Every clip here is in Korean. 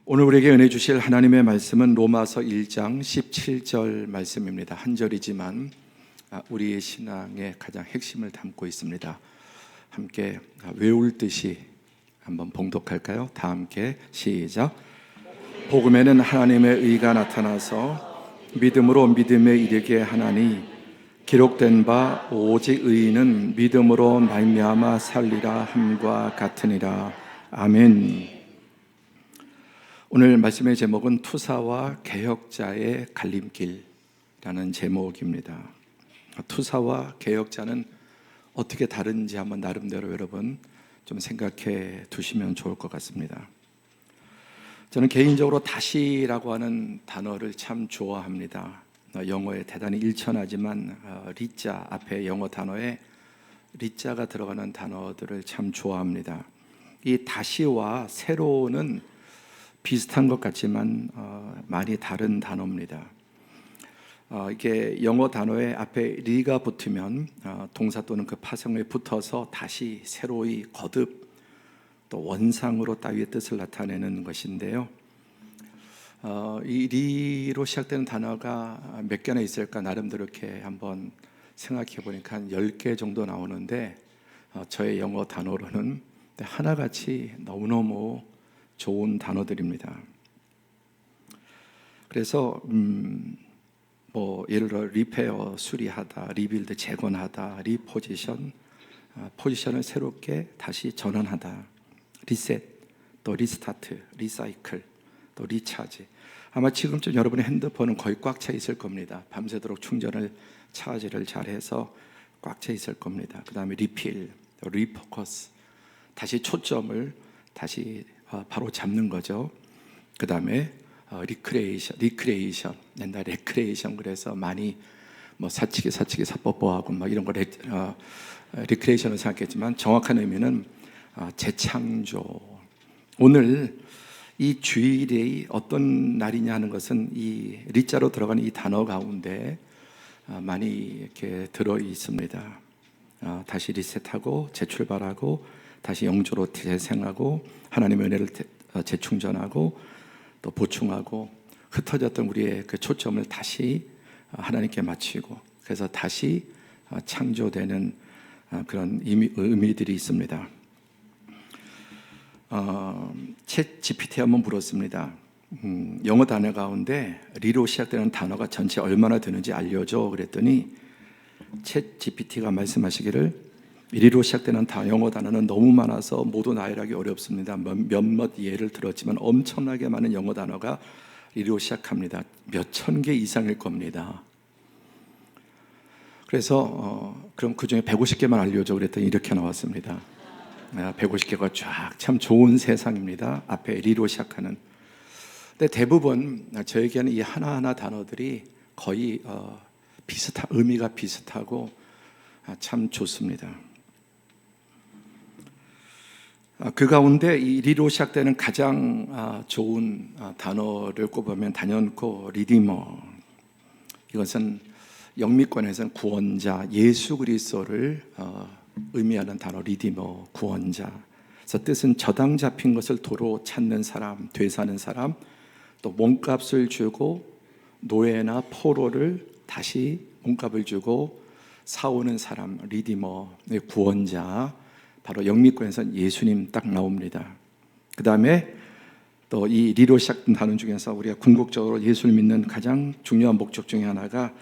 오늘 우리에게 은혜 주실 하나님의 말씀은 로마서 1장 17절 말씀입니다. 한 절이지만 우리의 신앙의 가장 핵심을 담고 있습니다. 함께 외울 듯이 한번 봉독할까요? 다 함께 시작. 복음에는 하나님의 의가 나타나서 믿음으로 믿음에 이르게 하나니 기록된 바 오직 의인은 믿음으로 말미암아 살리라 함과 같으니라. 아멘. 오늘 말씀의 제목은 투사와 개혁자의 갈림길이라는 제목입니다. 투사와 개혁자는 어떻게 다른지 한번 나름대로 여러분 좀 생각해 두시면 좋을 것 같습니다. 저는 개인적으로 다시라고 하는 단어를 참 좋아합니다. 영어에 대단히 일천하지만 리자 앞에 영어 단어에 리자가 들어가는 단어들을 참 좋아합니다. 이 다시와 새로는 비슷한 것 같지만 많이 다른 단어입니다. 이게 영어 단어에 앞에 리가 붙으면 동사 또는 그 파생어에 붙어서 다시 새로이 거듭 또 원상으로 따위의 뜻을 나타내는 것인데요. 이 리로 시작되는 단어가 몇 개나 있을까 나름대로 이렇게 한번 생각해 보니까 한 10개 정도 나오는데 저의 영어 단어로는 하나같이 너무너무 좋은 단어들입니다. 그래서 예를 들어 리페어 수리하다, 리빌드 재건하다, 리포지션 포지션을 새롭게 다시 전환하다, 리셋, 또 리스타트, 리사이클, 또 리차지. 아마 지금쯤 여러분의 핸드폰은 거의 꽉 차 있을 겁니다. 밤새도록 충전을 차지를 잘해서 꽉 차 있을 겁니다. 그 다음에 리필, 리포커스, 다시 초점을 다시 바로 잡는 거죠. 그 다음에 리크레이션, 옛날 레크레이션 그래서 많이 사치기 사뽀뽀하고 막 이런 거 리크레이션을 생각했지만 정확한 의미는 재창조. 오늘 이 주일이 어떤 날이냐 하는 것은 이 리자로 들어가는 이 단어 가운데 많이 이렇게 들어 있습니다. 다시 리셋하고 재출발하고 다시 영조로 재생하고 하나님의 은혜를 재충전하고 또 보충하고 흩어졌던 우리의 그 초점을 다시 하나님께 맞추고 그래서 다시 창조되는 그런 의미들이 있습니다. 챗 GPT 한번 물었습니다. 영어 단어 가운데 리로 시작되는 단어가 전체 얼마나 되는지 알려줘 그랬더니 챗 GPT가 말씀하시기를 리로 시작되는 영어 단어는 너무 많아서 모두 나열하기 어렵습니다. 몇몇 예를 들었지만 엄청나게 많은 영어 단어가 리로 시작합니다. 몇천 개 이상일 겁니다. 그래서 그럼 그 중에 150개만 알려줘 그랬더니 이렇게 나왔습니다. 150개가 쫙 참 좋은 세상입니다. 앞에 리로 시작하는. 근데 대부분 저에게는 이 하나하나 단어들이 거의 의미가 비슷하고 참 좋습니다. 그 가운데 이 리로 시작되는 가장 좋은 단어를 꼽으면 단연코 리디머. 이것은 영미권에서는 구원자, 예수 그리스도를 의미하는 단어 리디머, 구원자. 그래서 뜻은 저당 잡힌 것을 도로 찾는 사람, 되사는 사람, 또 몸값을 주고 노예나 포로를 다시 몸값을 주고 사오는 사람, 리디머, 구원자. 바로 영미권에서는 예수님 딱 나옵니다. 그 다음에 또 이 리로 시작된 단어 중에서 우리가 궁극적으로 예수를 믿는 가장 중요한 목적 중에 하나가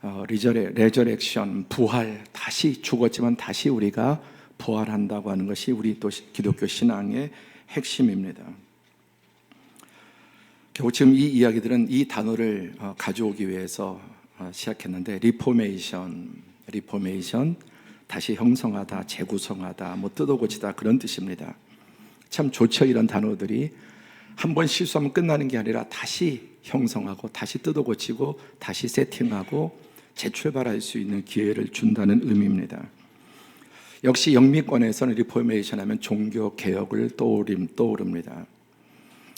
레저렉션, 부활, 다시 죽었지만 다시 우리가 부활한다고 하는 것이 우리 또 기독교 신앙의 핵심입니다. 결국 지금 이 이야기들은 이 단어를 가져오기 위해서 시작했는데 리포메이션, 다시 형성하다, 재구성하다, 뜯어 고치다 그런 뜻입니다. 참 좋죠. 이런 단어들이 한 번 실수하면 끝나는 게 아니라 다시 형성하고 다시 뜯어 고치고 다시 세팅하고 재출발할 수 있는 기회를 준다는 의미입니다. 역시 영미권에서는 리포메이션 하면 종교 개혁을 떠오릅니다.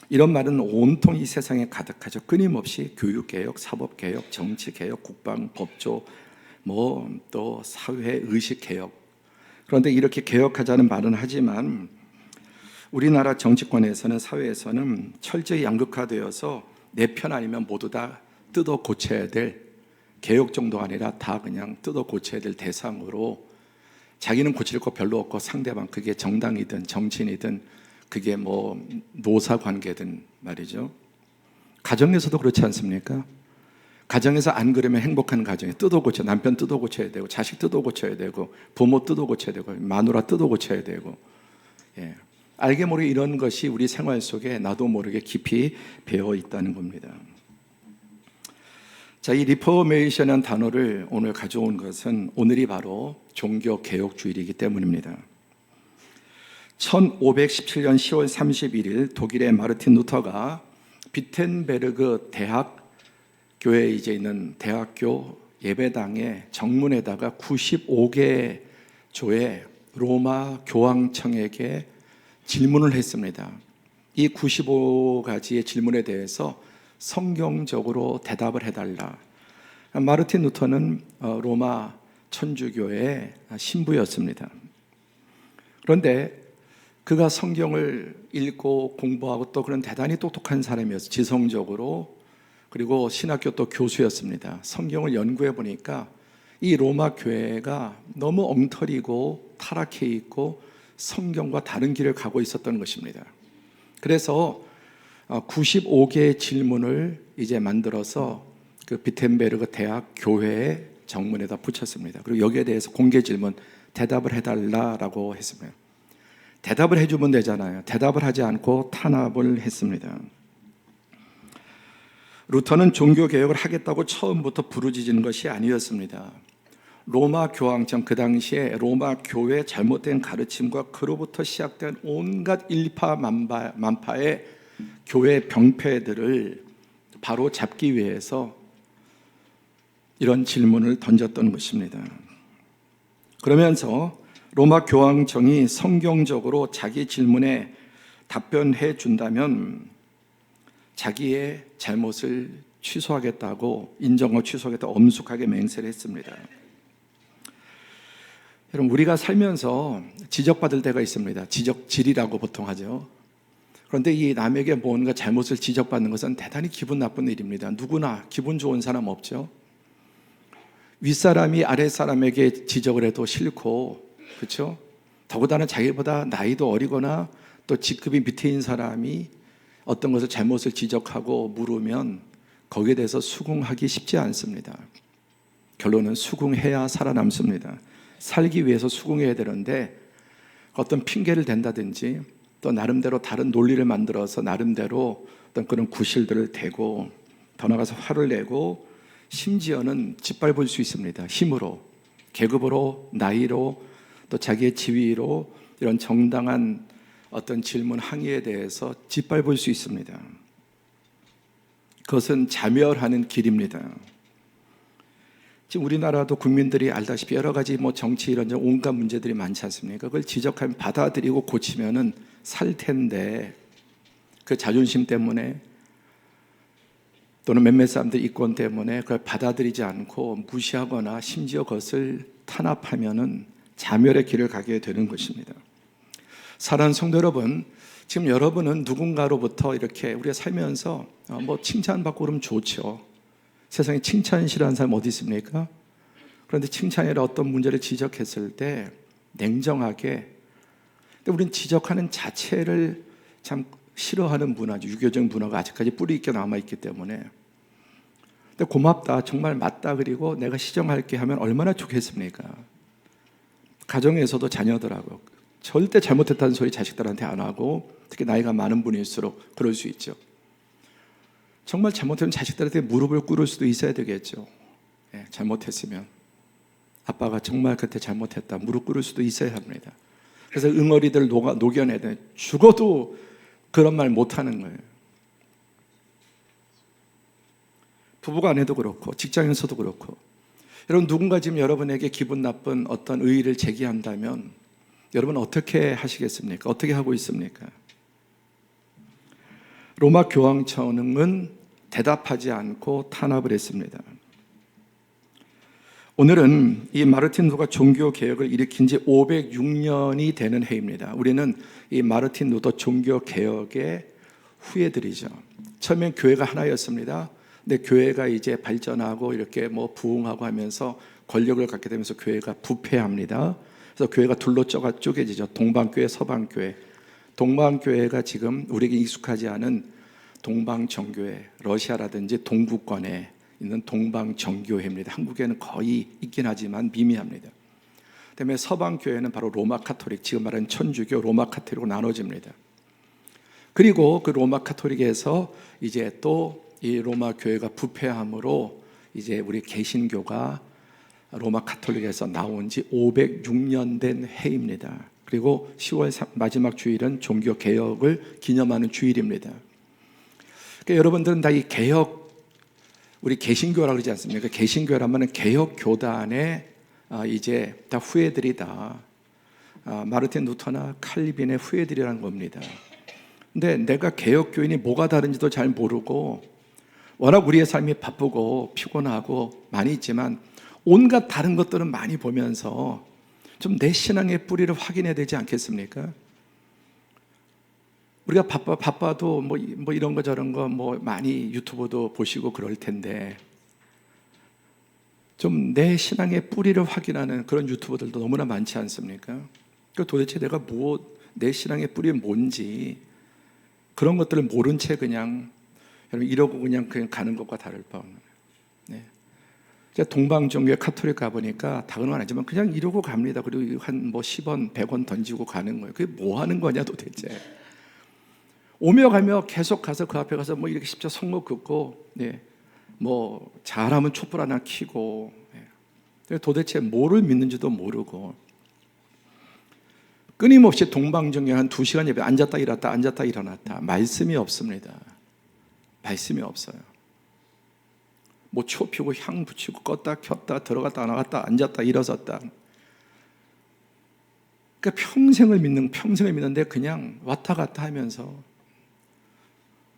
이런 말은 온통 이 세상에 가득하죠. 끊임없이 교육개혁, 사법개혁, 정치개혁, 국방, 법조 또 사회 의식 개혁. 그런데 이렇게 개혁하자는 말은 하지만 우리나라 정치권에서는, 사회에서는 철저히 양극화되어서 내 편 아니면 모두 다 뜯어 고쳐야 될, 개혁 정도가 아니라 다 그냥 뜯어 고쳐야 될 대상으로, 자기는 고칠 거 별로 없고 상대방, 그게 정당이든 정치인이든 그게 뭐 노사 관계든 말이죠. 가정에서도 그렇지 않습니까? 가정에서 안 그러면 행복한 가정에 뜯어 고쳐, 남편 뜯어 고쳐야 되고, 자식 뜯어 고쳐야 되고, 부모 뜯어 고쳐야 되고, 마누라 뜯어 고쳐야 되고, 예. 알게 모르게 이런 것이 우리 생활 속에 나도 모르게 깊이 배어 있다는 겁니다. 자, 이 리포메이션이라는 단어를 오늘 가져온 것은 오늘이 바로 종교개혁주일이기 때문입니다. 1517년 10월 31일 독일의 마르틴 루터가 비텐베르그 대학교에 이제 있는 대학교 예배당의 정문에다가 95개 조의 로마 교황청에게 질문을 했습니다. 이 95가지의 질문에 대해서 성경적으로 대답을 해달라. 마르틴 루터는 로마 천주교의 신부였습니다. 그런데 그가 성경을 읽고 공부하고 또 그런 대단히 똑똑한 사람이었어요. 지성적으로. 그리고 신학교 또 교수였습니다. 성경을 연구해 보니까 이 로마 교회가 너무 엉터리고 타락해 있고 성경과 다른 길을 가고 있었던 것입니다. 그래서 95개의 질문을 이제 만들어서 그 비텐베르그 대학 교회의 정문에다 붙였습니다. 그리고 여기에 대해서 공개 질문 대답을 해달라라고 했습니다. 대답을 해주면 되잖아요. 대답을 하지 않고 탄압을 했습니다. 루터는 종교개혁을 하겠다고 처음부터 부르짖은 것이 아니었습니다. 로마 교황청, 그 당시에 로마 교회의 잘못된 가르침과 그로부터 시작된 온갖 일파만파의 교회 병폐들을 바로 잡기 위해서 이런 질문을 던졌던 것입니다. 그러면서 로마 교황청이 성경적으로 자기 질문에 답변해 준다면 자기의 잘못을 취소하겠다고, 인정하고 취소하겠다고 엄숙하게 맹세를 했습니다. 여러분, 우리가 살면서 지적받을 때가 있습니다. 지적질이라고 보통 하죠. 그런데 이 남에게 뭔가 잘못을 지적받는 것은 대단히 기분 나쁜 일입니다. 누구나 기분 좋은 사람 없죠. 윗사람이 아랫사람에게 지적을 해도 싫고, 그렇죠? 더구나 자기보다 나이도 어리거나 또 직급이 밑에인 사람이 어떤 것을 잘못을 지적하고 물으면 거기에 대해서 수긍하기 쉽지 않습니다. 결론은 수긍해야 살아남습니다. 살기 위해서 수긍해야 되는데 어떤 핑계를 댄다든지 또 나름대로 다른 논리를 만들어서 나름대로 어떤 그런 구실들을 대고 더 나가서 화를 내고 심지어는 짓밟을 수 있습니다. 힘으로, 계급으로, 나이로, 또 자기의 지위로 이런 정당한 어떤 질문 항의에 대해서 짓밟을 수 있습니다. 그것은 자멸하는 길입니다. 지금 우리나라도 국민들이 알다시피 여러 가지 정치 이런 온갖 문제들이 많지 않습니까? 그걸 지적하면 받아들이고 고치면은 살 텐데 그 자존심 때문에 또는 몇몇 사람들 이권 때문에 그걸 받아들이지 않고 무시하거나 심지어 그것을 탄압하면은 자멸의 길을 가게 되는 것입니다. 사랑하는 성도 여러분, 지금 여러분은 누군가로부터 이렇게 우리가 살면서 칭찬받고 그러면 좋죠. 세상에 칭찬 싫어하는 사람 어디 있습니까? 그런데 칭찬이라 어떤 문제를 지적했을 때 냉정하게, 근데 우리는 지적하는 자체를 참 싫어하는 문화죠. 유교적 문화가 아직까지 뿌리 있게 남아있기 때문에. 근데 고맙다, 정말 맞다, 그리고 내가 시정할게 하면 얼마나 좋겠습니까? 가정에서도 자녀들하고 절대 잘못했다는 소리 자식들한테 안 하고, 특히 나이가 많은 분일수록 그럴 수 있죠. 정말 잘못하면 자식들한테 무릎을 꿇을 수도 있어야 되겠죠. 예, 잘못했으면 아빠가 정말 그때 잘못했다 무릎 꿇을 수도 있어야 합니다. 그래서 응어리들 녹여내야 돼. 죽어도 그런 말 못하는 거예요. 부부간에도 그렇고 직장에서도 그렇고. 여러분, 누군가 지금 여러분에게 기분 나쁜 어떤 의의를 제기한다면 여러분 어떻게 하시겠습니까? 어떻게 하고 있습니까? 로마 교황청은 대답하지 않고 탄압을 했습니다. 오늘은 이 마르틴 루터가 종교 개혁을 일으킨 지 506년이 되는 해입니다. 우리는 이 마르틴 루터 종교 개혁의 후예들이죠. 처음엔 교회가 하나였습니다. 근데 교회가 이제 발전하고 이렇게 뭐 부흥하고 하면서 권력을 갖게 되면서 교회가 부패합니다. 그래서 교회가 둘로 쪼개지죠. 동방교회, 서방교회. 동방교회가 지금 우리에게 익숙하지 않은 동방정교회, 러시아라든지 동구권에 있는 동방정교회입니다. 한국에는 거의 있긴 하지만 미미합니다. 그다음에 서방교회는 바로 로마 카톨릭, 지금 말하는 천주교 로마 카톨릭으로 나눠집니다. 그리고 그 로마 카톨릭에서 이제 또 이 로마 교회가 부패함으로 이제 우리 개신교가 로마 카톨릭에서 나온 지 506년 된 해입니다. 그리고 10월 마지막 주일은 종교 개혁을 기념하는 주일입니다. 그러니까 여러분들은 다 이 개혁, 우리 개신교라고 그러지 않습니까? 개신교라면 개혁 교단의 이제 다 후예들이다. 마르틴 루터나 칼빈의 후예들이라는 겁니다. 근데 내가 개혁교인이 뭐가 다른지도 잘 모르고 워낙 우리의 삶이 바쁘고 피곤하고 많이 있지만 온갖 다른 것들은 많이 보면서 좀 내 신앙의 뿌리를 확인해야 되지 않겠습니까? 우리가 바빠도 뭐 이런 거 저런 거 뭐 많이 유튜브도 보시고 그럴 텐데 좀 내 신앙의 뿌리를 확인하는 그런 유튜버들도 너무나 많지 않습니까? 그러니까 도대체 내가 내 신앙의 뿌리는 뭔지 그런 것들을 모른 채 그냥 여러분 이러고 그냥 가는 것과 다를 바 없는. 네. 제가 동방종교회 카톨릭 가보니까 다른 건 아니지만 그냥 이러고 갑니다. 그리고 한 뭐 10원, 100원 던지고 가는 거예요. 그게 뭐 하는 거냐 도대체. 오며 가며 계속 가서 그 앞에 가서 뭐 이렇게 십자 성모 긋고, 네. 뭐 잘하면 촛불 하나 켜고, 네. 도대체 뭐를 믿는지도 모르고 끊임없이 동방종교 한 2시간 예배 앉았다 일어났다 앉았다 일어났다 말씀이 없습니다. 말씀이 없어요. 뭐 초 피우고 향 붙이고 껐다 켰다 들어갔다 나갔다 앉았다 일어섰다. 그러니까 평생을 믿는데 그냥 왔다 갔다 하면서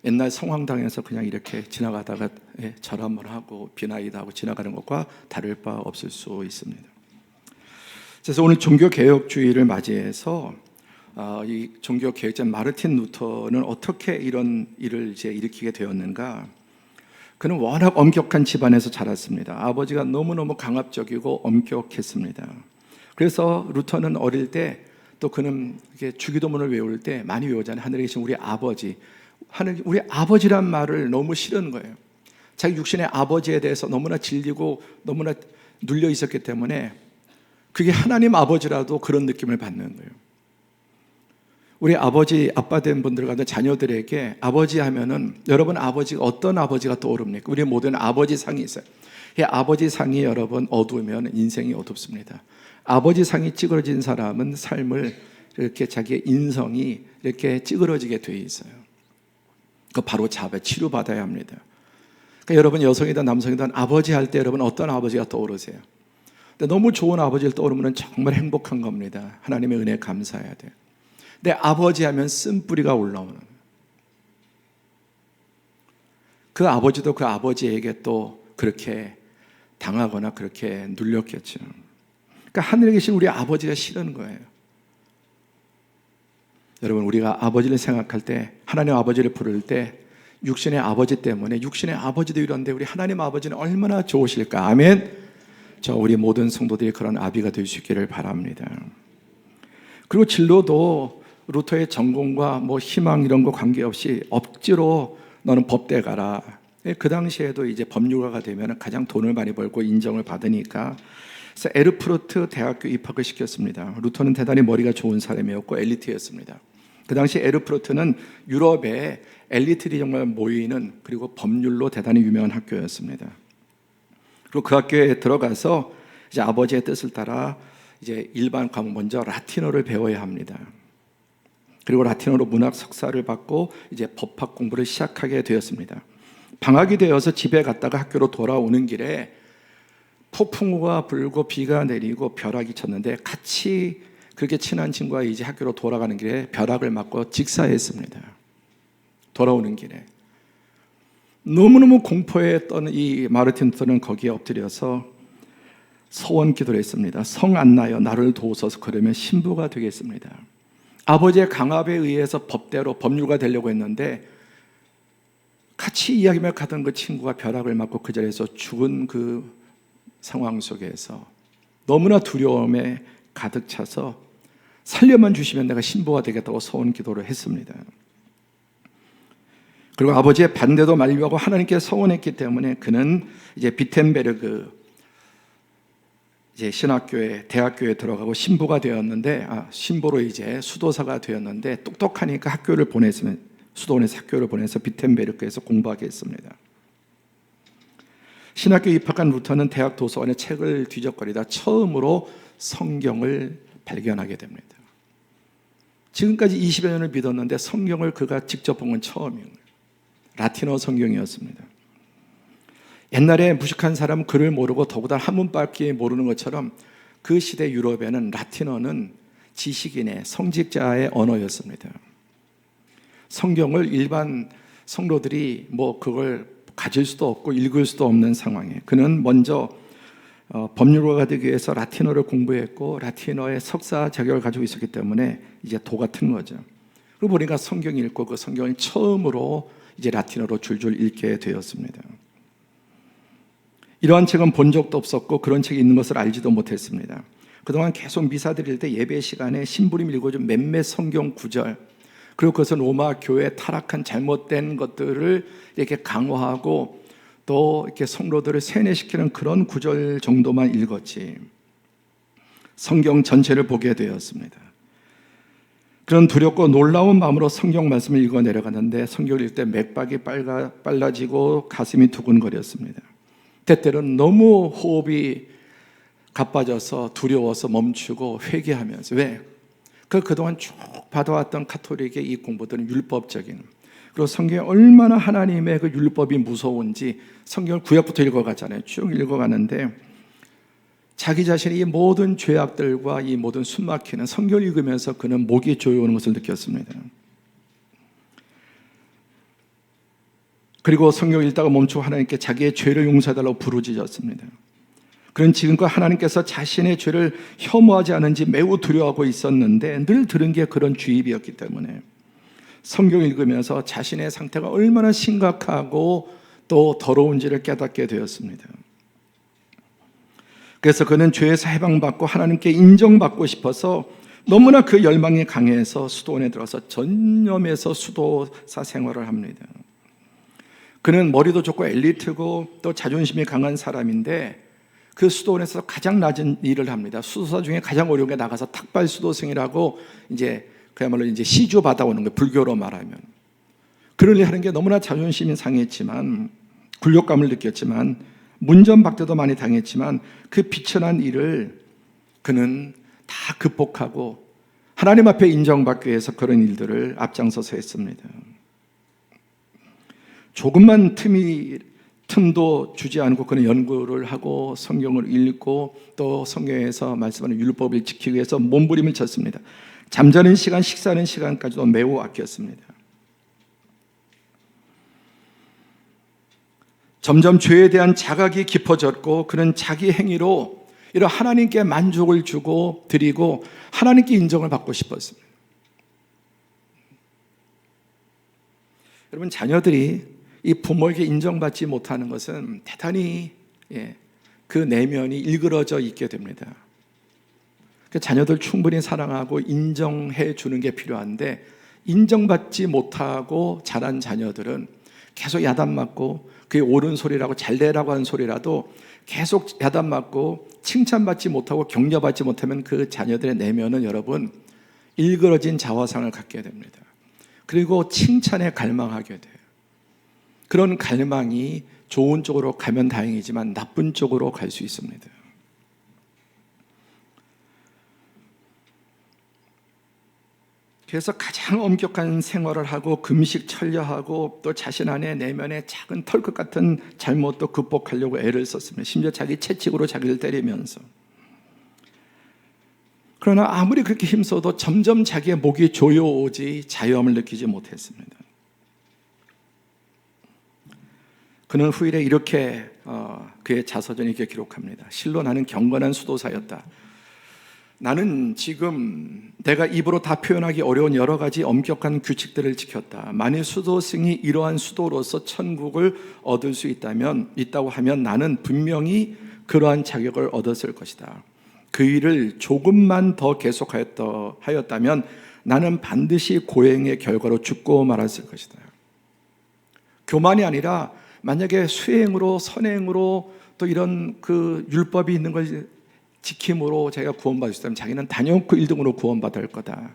옛날 성황당에서 그냥 이렇게 지나가다가 절함을 하고 비나이다 하고 지나가는 것과 다를 바 없을 수 있습니다. 그래서 오늘 종교개혁주의를 맞이해서 이 종교개혁자 마르틴 루터는 어떻게 이런 일을 이제 일으키게 되었는가? 그는 워낙 엄격한 집안에서 자랐습니다. 아버지가 너무너무 강압적이고 엄격했습니다. 그래서 루터는 어릴 때 또 그는 주기도문을 외울 때 많이 외우잖아요. 하늘에 계신 우리 아버지. 우리 아버지란 말을 너무 싫은 거예요. 자기 육신의 아버지에 대해서 너무나 질리고 너무나 눌려 있었기 때문에 그게 하나님 아버지라도 그런 느낌을 받는 거예요. 우리 아버지, 아빠 된 분들과 자녀들에게 아버지 하면은 여러분 아버지가 어떤 아버지가 떠오릅니까? 우리 모두는 아버지 상이 있어요. 이 아버지 상이 여러분 어두우면 인생이 어둡습니다. 아버지 상이 찌그러진 사람은 삶을 이렇게 자기의 인성이 이렇게 찌그러지게 돼 있어요. 그 바로 치료받아야 합니다. 그러니까 여러분 여성이든 남성이든 아버지 할 때 여러분 어떤 아버지가 떠오르세요? 근데 너무 좋은 아버지를 떠오르면 정말 행복한 겁니다. 하나님의 은혜에 감사해야 돼요. 근데 아버지 하면 쓴뿌리가 올라오는 그 아버지도 그 아버지에게 또 그렇게 당하거나 그렇게 눌렸겠죠. 그러니까 하늘에 계신 우리 아버지가 싫은 거예요. 여러분 우리가 아버지를 생각할 때 하나님 아버지를 부를 때 육신의 아버지 때문에 육신의 아버지도 이런데 우리 하나님 아버지는 얼마나 좋으실까. 아멘. 우리 모든 성도들이 그런 아비가 될 수 있기를 바랍니다. 그리고 진로도 루터의 전공과 뭐 희망 이런 거 관계없이 억지로 너는 법대 가라. 그 당시에도 이제 법률가가 되면 가장 돈을 많이 벌고 인정을 받으니까 그래서 에르푸르트 대학교 입학을 시켰습니다. 루터는 대단히 머리가 좋은 사람이었고 엘리트였습니다. 그 당시 에르푸르트는 유럽의 엘리트들이 정말 모이는 그리고 법률로 대단히 유명한 학교였습니다. 그리고 그 학교에 들어가서 이제 아버지의 뜻을 따라 이제 일반 과목 먼저 라틴어를 배워야 합니다. 그리고 라틴어로 문학 석사를 받고 이제 법학 공부를 시작하게 되었습니다. 방학이 되어서 집에 갔다가 학교로 돌아오는 길에 폭풍우가 불고 비가 내리고 벼락이 쳤는데 같이 그렇게 친한 친구가 이제 학교로 돌아가는 길에 벼락을 맞고 직사했습니다. 돌아오는 길에 너무너무 공포에 떠는 이 마르틴 루터는 거기에 엎드려서 소원 기도를 했습니다. 성 안나여 나를 도우소서. 그러면 신부가 되겠습니다. 아버지의 강압에 의해서 법대로 법률가 되려고 했는데 같이 이야기며 가던 그 친구가 벼락을 맞고 그 자리에서 죽은 그 상황 속에서 너무나 두려움에 가득 차서 살려만 주시면 내가 신부가 되겠다고 소원 기도를 했습니다. 그리고 아버지의 반대도 만류하고 하나님께 서원했기 때문에 그는 이제 비텐베르그 이제 신학교에 대학교에 들어가고 신부가 되었는데 신부로 이제 수도사가 되었는데 똑똑하니까 학교를 보냈으면 수도원에서 학교를 보내서 비텐베르크에서 공부하게 했습니다. 신학교 입학한 루터는 대학 도서관에 책을 뒤적거리다 처음으로 성경을 발견하게 됩니다. 지금까지 20여 년을 믿었는데 성경을 그가 직접 본 건 처음이에요. 라틴어 성경이었습니다. 옛날에 무식한 사람은 글을 모르고 더구나 한문밖에 모르는 것처럼 그 시대 유럽에는 라틴어는 지식인의 성직자의 언어였습니다. 성경을 일반 성도들이 그걸 가질 수도 없고 읽을 수도 없는 상황에 그는 먼저 법률가가 되기 위해서 라틴어를 공부했고 라틴어의 석사 자격을 가지고 있었기 때문에 이제 도 같은 거죠. 그리고 보니까 성경 읽고 그 성경을 처음으로 이제 라틴어로 줄줄 읽게 되었습니다. 이러한 책은 본 적도 없었고 그런 책이 있는 것을 알지도 못했습니다. 그동안 계속 미사 드릴 때 예배 시간에 심부름 읽어준 몇몇 성경 구절, 그리고 그것은 로마 교회의 타락한 잘못된 것들을 이렇게 강화하고 또 이렇게 성도들을 세뇌시키는 그런 구절 정도만 읽었지 성경 전체를 보게 되었습니다. 그런 두렵고 놀라운 마음으로 성경 말씀을 읽어 내려가는데 성경을 읽을 때 맥박이 빨라지고 가슴이 두근거렸습니다. 때때로는 너무 호흡이 가빠져서 두려워서 멈추고 회개하면서 왜? 그동안 쭉 받아왔던 가톨릭의 이 공부들은 율법적인, 그리고 성경에 얼마나 하나님의 그 율법이 무서운지 성경을 구약부터 읽어갔잖아요. 쭉 읽어가는데 자기 자신의 이 모든 죄악들과 이 모든 숨막히는 성경을 읽으면서 그는 목이 조여오는 것을 느꼈습니다. 그리고 성경을 읽다가 멈추고 하나님께 자기의 죄를 용서해달라고 부르짖었습니다. 그는 지금껏 하나님께서 자신의 죄를 혐오하지 않은지 매우 두려워하고 있었는데 늘 들은 게 그런 주입이었기 때문에 성경을 읽으면서 자신의 상태가 얼마나 심각하고 또 더러운지를 깨닫게 되었습니다. 그래서 그는 죄에서 해방받고 하나님께 인정받고 싶어서 너무나 그 열망이 강해서 수도원에 들어서 전념해서 수도사 생활을 합니다. 그는 머리도 좋고 엘리트고 또 자존심이 강한 사람인데 그 수도원에서 가장 낮은 일을 합니다. 수도사 중에 가장 어려운 게 나가서 탁발 수도승이라고 이제 그야말로 이제 시주 받아오는 거예요. 불교로 말하면. 그런 일 하는 게 너무나 자존심이 상했지만 굴욕감을 느꼈지만 문전박대도 많이 당했지만 그 비천한 일을 그는 다 극복하고 하나님 앞에 인정받기 위해서 그런 일들을 앞장서서 했습니다. 조금만 틈도 주지 않고 그는 연구를 하고 성경을 읽고 또 성경에서 말씀하는 율법을 지키기 위해서 몸부림을 쳤습니다. 잠자는 시간, 식사하는 시간까지도 매우 아꼈습니다. 점점 죄에 대한 자각이 깊어졌고 그는 자기 행위로 이런 하나님께 만족을 주고 드리고 하나님께 인정을 받고 싶었습니다. 여러분, 자녀들이 이 부모에게 인정받지 못하는 것은 대단히 그 내면이 일그러져 있게 됩니다. 자녀들 충분히 사랑하고 인정해 주는 게 필요한데 인정받지 못하고 자란 자녀들은 계속 야단맞고 그게 옳은 소리라고 잘되라고 하는 소리라도 계속 야단맞고 칭찬받지 못하고 격려받지 못하면 그 자녀들의 내면은 여러분 일그러진 자화상을 갖게 됩니다. 그리고 칭찬에 갈망하게 돼요. 그런 갈망이 좋은 쪽으로 가면 다행이지만 나쁜 쪽으로 갈 수 있습니다. 그래서 가장 엄격한 생활을 하고 금식 천려하고 또 자신 안에 내면의 작은 털끝 같은 잘못도 극복하려고 애를 썼습니다. 심지어 자기 채찍으로 자기를 때리면서. 그러나 아무리 그렇게 힘써도 점점 자기의 목이 조여오지 자유함을 느끼지 못했습니다. 그는 후일에 이렇게 그의 자서전이 이렇게 기록합니다. 실로 나는 경건한 수도사였다. 나는 지금 내가 입으로 다 표현하기 어려운 여러 가지 엄격한 규칙들을 지켰다. 만일 수도승이 이러한 수도로서 천국을 얻을 수 있다고 하면 나는 분명히 그러한 자격을 얻었을 것이다. 그 일을 조금만 더 계속하였다면 나는 반드시 고행의 결과로 죽고 말았을 것이다. 교만이 아니라 만약에 수행으로, 선행으로 또 이런 그 율법이 있는 걸 지킴으로 자기가 구원받을 수 있다면 자기는 단연코 1등으로 구원받을 거다.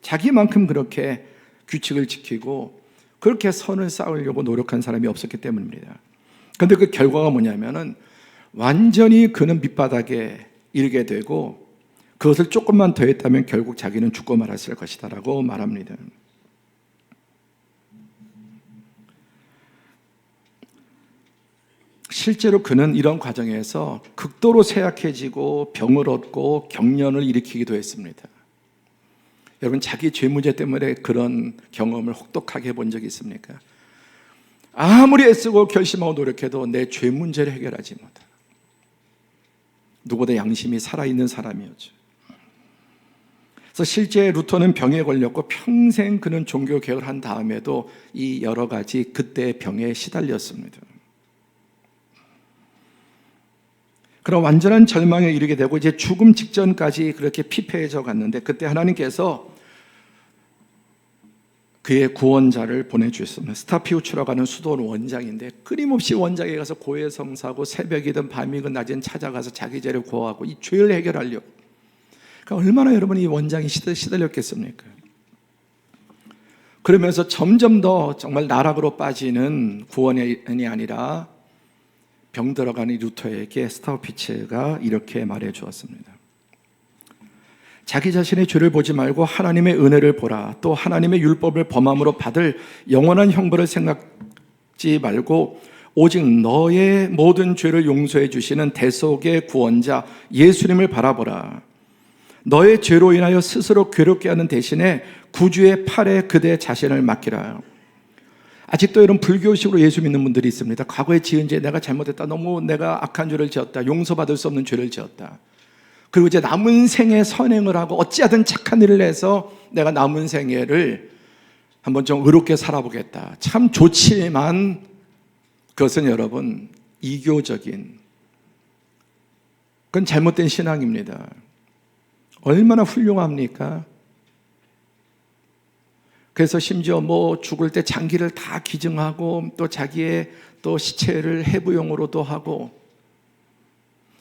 자기만큼 그렇게 규칙을 지키고 그렇게 선을 쌓으려고 노력한 사람이 없었기 때문입니다. 그런데 그 결과가 뭐냐면은 완전히 그는 밑바닥에 이르게 되고 그것을 조금만 더 했다면 결국 자기는 죽고 말았을 것이다 라고 말합니다. 실제로 그는 이런 과정에서 극도로 쇠약해지고 병을 얻고 경련을 일으키기도 했습니다. 여러분, 자기 죄 문제 때문에 그런 경험을 혹독하게 본 적이 있습니까? 아무리 애쓰고 결심하고 노력해도 내 죄 문제를 해결하지 못해. 누구보다 양심이 살아있는 사람이었죠. 그래서 실제 루터는 병에 걸렸고 평생 그는 종교개혁을 한 다음에도 이 여러 가지 그때의 병에 시달렸습니다. 그런 완전한 절망에 이르게 되고 이제 죽음 직전까지 그렇게 피폐해져 갔는데 그때 하나님께서 그의 구원자를 보내주셨습니다. 스타피우추라고 하는 수도원 원장인데 끊임없이 원장에 가서 고해성사하고 새벽이든 밤이든 낮엔 찾아가서 자기 죄를 고하고 이 죄를 해결하려고. 그러니까 얼마나 여러분이 이 원장이 시달렸겠습니까? 그러면서 점점 더 정말 나락으로 빠지는 구원이 아니라 병들어가는 루터에게 스타우피츠가 이렇게 말해 주었습니다. 자기 자신의 죄를 보지 말고 하나님의 은혜를 보라. 또 하나님의 율법을 범함으로 받을 영원한 형벌을 생각지 말고 오직 너의 모든 죄를 용서해 주시는 대속의 구원자 예수님을 바라보라. 너의 죄로 인하여 스스로 괴롭게 하는 대신에 구주의 팔에 그대 자신을 맡기라. 아직도 이런 불교식으로 예수 믿는 분들이 있습니다. 과거에 지은 죄, 내가 잘못했다, 너무 내가 악한 죄를 지었다, 용서받을 수 없는 죄를 지었다. 그리고 이제 남은 생에 선행을 하고 어찌하든 착한 일을 해서 내가 남은 생애를 한번 좀 의롭게 살아보겠다. 참 좋지만 그것은 여러분 이교적인, 그건 잘못된 신앙입니다. 얼마나 훌륭합니까? 그래서 심지어 뭐 죽을 때 장기를 다 기증하고 또 자기의 또 시체를 해부용으로도 하고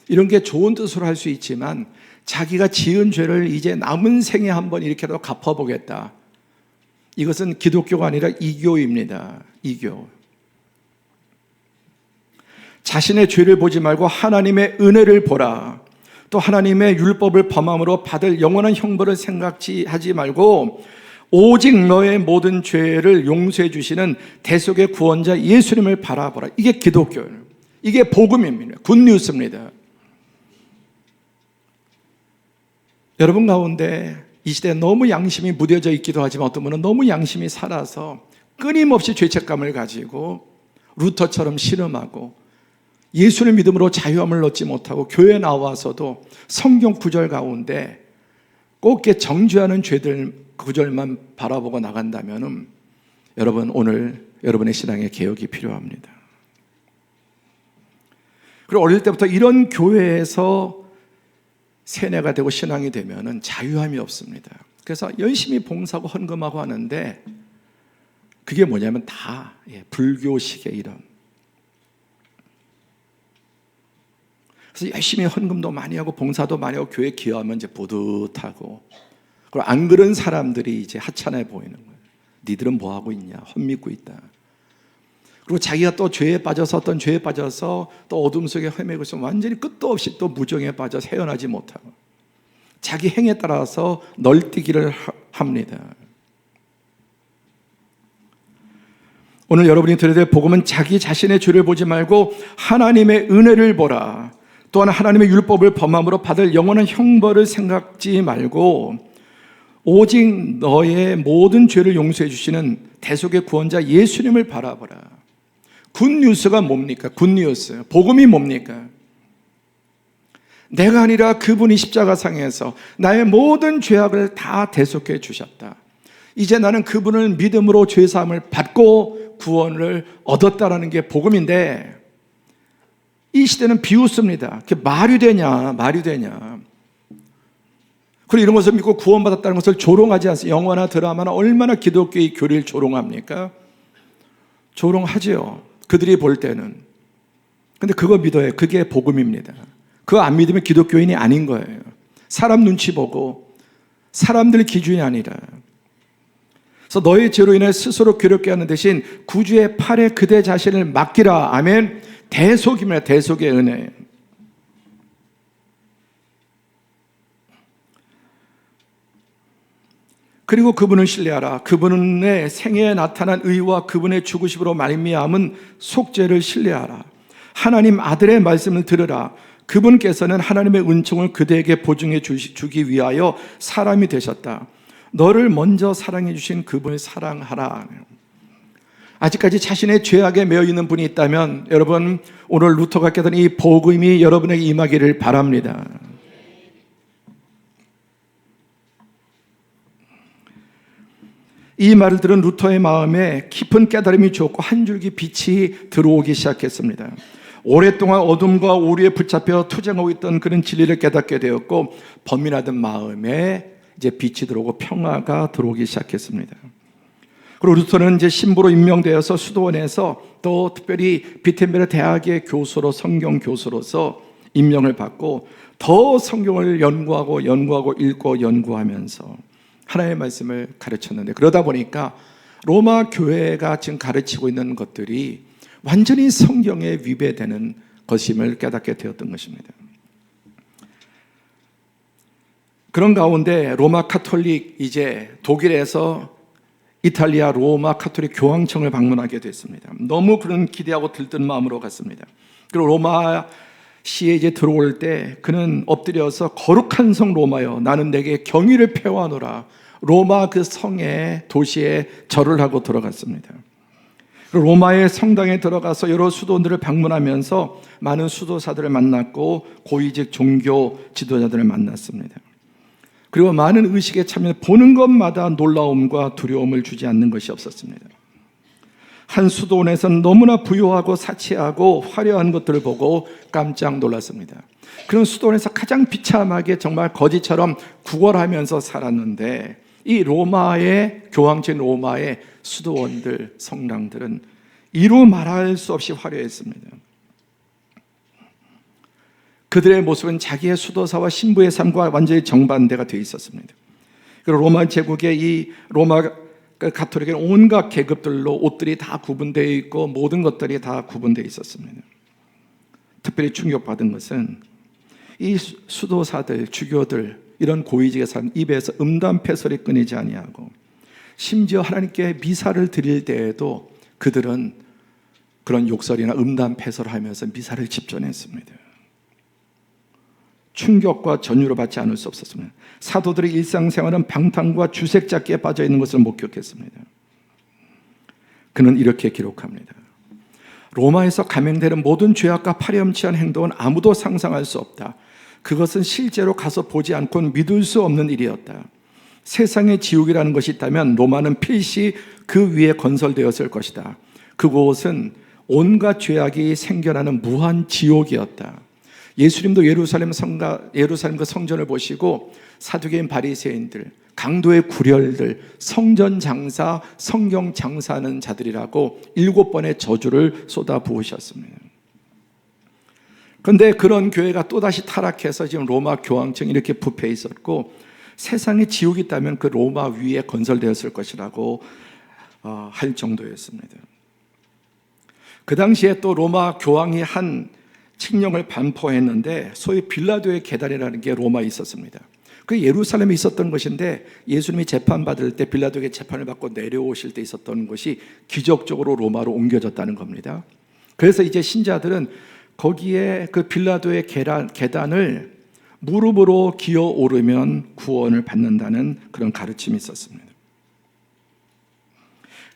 이런 게 좋은 뜻으로 할 수 있지만 자기가 지은 죄를 이제 남은 생에 한번 이렇게라도 갚아보겠다. 이것은 기독교가 아니라 이교입니다. 이교. 자신의 죄를 보지 말고 하나님의 은혜를 보라. 또 하나님의 율법을 범함으로 받을 영원한 형벌을 생각하지 말고 오직 너의 모든 죄를 용서해 주시는 대속의 구원자 예수님을 바라보라. 이게 기독교예요. 이게 복음입니다. 굿뉴스입니다. 여러분 가운데 이 시대에 너무 양심이 무뎌져 있기도 하지만 어떤 분은 너무 양심이 살아서 끊임없이 죄책감을 가지고 루터처럼 신음하고 예수를 믿음으로 자유함을 얻지 못하고 교회 나와서도 성경 구절 가운데 곱게 정죄하는 죄들 구절만 바라보고 나간다면 여러분 오늘 여러분의 신앙의 개혁이 필요합니다. 그리고 어릴 때부터 이런 교회에서 세뇌가 되고 신앙이 되면 자유함이 없습니다. 그래서 열심히 봉사하고 헌금하고 하는데 그게 뭐냐면 다 불교식의 이런. 그래서 열심히 헌금도 많이 하고 봉사도 많이 하고 교회 기여하면 이제 뿌듯하고, 그리고 안 그런 사람들이 이제 하찮아 보이는 거예요. 니들은 뭐 하고 있냐? 헛믿고 있다. 그리고 자기가 또 죄에 빠져서 어떤 죄에 빠져서 또 어둠 속에 헤매고 있으면 완전히 끝도 없이 또 무정에 빠져서 헤어나지 못하고 자기 행에 따라서 널뛰기를 합니다. 오늘 여러분이 들어야 될 복음은 자기 자신의 죄를 보지 말고 하나님의 은혜를 보라. 또한 하나님의 율법을 범함으로 받을 영원한 형벌을 생각지 말고 오직 너의 모든 죄를 용서해 주시는 대속의 구원자 예수님을 바라보라. 굿뉴스가 뭡니까? 굿뉴스. 복음이 뭡니까? 내가 아니라 그분이 십자가상에서 나의 모든 죄악을 다 대속해 주셨다. 이제 나는 그분을 믿음으로 죄사함을 받고 구원을 얻었다라는 게 복음인데, 이 시대는 비웃습니다. 그게 말이 되냐? 그리고 이런 것을 믿고 구원받았다는 것을 조롱하지 않습니다. 영화나 드라마나 얼마나 기독교의 교리를 조롱합니까? 조롱하죠. 그들이 볼 때는. 근데 그거 믿어요. 그게 복음입니다. 그거 안 믿으면 기독교인이 아닌 거예요. 사람 눈치 보고 사람들 기준이 아니라. 그래서 너의 죄로 인해 스스로 괴롭게 하는 대신 구주의 팔에 그대 자신을 맡기라. 아멘. 대속입니다. 대속의 은혜. 그리고 그분을 신뢰하라. 그분의 생애에 나타난 의와 그분의 죽으심으로 말미암은 속죄를 신뢰하라. 하나님 아들의 말씀을 들으라. 그분께서는 하나님의 은총을 그대에게 보증해 주기 위하여 사람이 되셨다. 너를 먼저 사랑해 주신 그분을 사랑하라. 아직까지 자신의 죄악에 매여 있는 분이 있다면 여러분, 오늘 루터가 깨달은 이 복음이 여러분에게 임하기를 바랍니다. 이 말을 들은 루터의 마음에 깊은 깨달음이 주었고 한 줄기 빛이 들어오기 시작했습니다. 오랫동안 어둠과 오류에 붙잡혀 투쟁하고 있던 그런 진리를 깨닫게 되었고, 범민하던 마음에 이제 빛이 들어오고 평화가 들어오기 시작했습니다. 그리고 루터는 이제 신부로 임명되어서 수도원에서, 또 특별히 비텐베르 대학의 교수로, 성경 교수로서 임명을 받고 더 성경을 연구하고 읽고 연구하면서 하나님의 말씀을 가르쳤는데, 그러다 보니까 로마 교회가 지금 가르치고 있는 것들이 완전히 성경에 위배되는 것임을 깨닫게 되었던 것입니다. 그런 가운데 로마 카톨릭, 이제 독일에서 이탈리아 로마 카톨릭 교황청을 방문하게 됐습니다. 너무 그런 기대하고 들뜬 마음으로 갔습니다. 그리고 로마 시에 이제 들어올 때 그는 엎드려서 거룩한 성 로마여, 나는 내게 경의를 표하노라. 로마 그 성에, 도시에 절을 하고 들어갔습니다. 로마의 성당에 들어가서 여러 수도원들을 방문하면서 많은 수도사들을 만났고 고위직 종교 지도자들을 만났습니다. 그리고 많은 의식에 참여, 보는 것마다 놀라움과 두려움을 주지 않는 것이 없었습니다. 한 수도원에서는 너무나 부유하고 사치하고 화려한 것들을 보고 깜짝 놀랐습니다. 그런 수도원에서 가장 비참하게 정말 거지처럼 구걸하면서 살았는데, 이 로마의 교황청, 로마의 수도원들, 성당들은 이루 말할 수 없이 화려했습니다. 그들의 모습은 자기의 수도사와 신부의 삶과 완전히 정반대가 되어 있었습니다. 그리고 로마 제국의 이 로마 가톨릭의 온갖 계급들로 옷들이 다 구분되어 있고 모든 것들이 다 구분되어 있었습니다. 특별히 충격받은 것은 이 수도사들, 주교들, 이런 고위직에 산 입에서 음담패설이 끊이지 아니하고, 심지어 하나님께 미사를 드릴 때에도 그들은 그런 욕설이나 음담패설을 하면서 미사를 집전했습니다. 충격과 전율을 받지 않을 수 없었습니다. 사도들의 일상생활은 방탕과 주색잡기에 빠져 있는 것을 목격했습니다. 그는 이렇게 기록합니다. 로마에서 감행되는 모든 죄악과 파렴치한 행동은 아무도 상상할 수 없다. 그것은 실제로 가서 보지 않고는 믿을 수 없는 일이었다. 세상의 지옥이라는 것이 있다면 로마는 필시 그 위에 건설되었을 것이다. 그곳은 온갖 죄악이 생겨나는 무한 지옥이었다. 예수님도 예루살렘 그 성전을 보시고 사두개인 바리새인들, 강도의 구렬들, 성전 장사, 성경 장사하는 자들이라고 7번의 저주를 쏟아 부으셨습니다. 그런데 그런 교회가 또다시 타락해서 지금 로마 교황청이 이렇게 부패해 있었고, 세상에 지옥이 있다면 그 로마 위에 건설되었을 것이라고 할 정도였습니다. 그 당시에 또 로마 교황이 한 칙령을 반포했는데, 소위 빌라도의 계단이라는 게 로마에 있었습니다. 그 예루살렘에 있었던 것인데, 예수님이 재판받을 때 빌라도에게 재판을 받고 내려오실 때 있었던 것이 기적적으로 로마로 옮겨졌다는 겁니다. 그래서 이제 신자들은 거기에 그 빌라도의 계단을 무릎으로 기어 오르면 구원을 받는다는 그런 가르침이 있었습니다.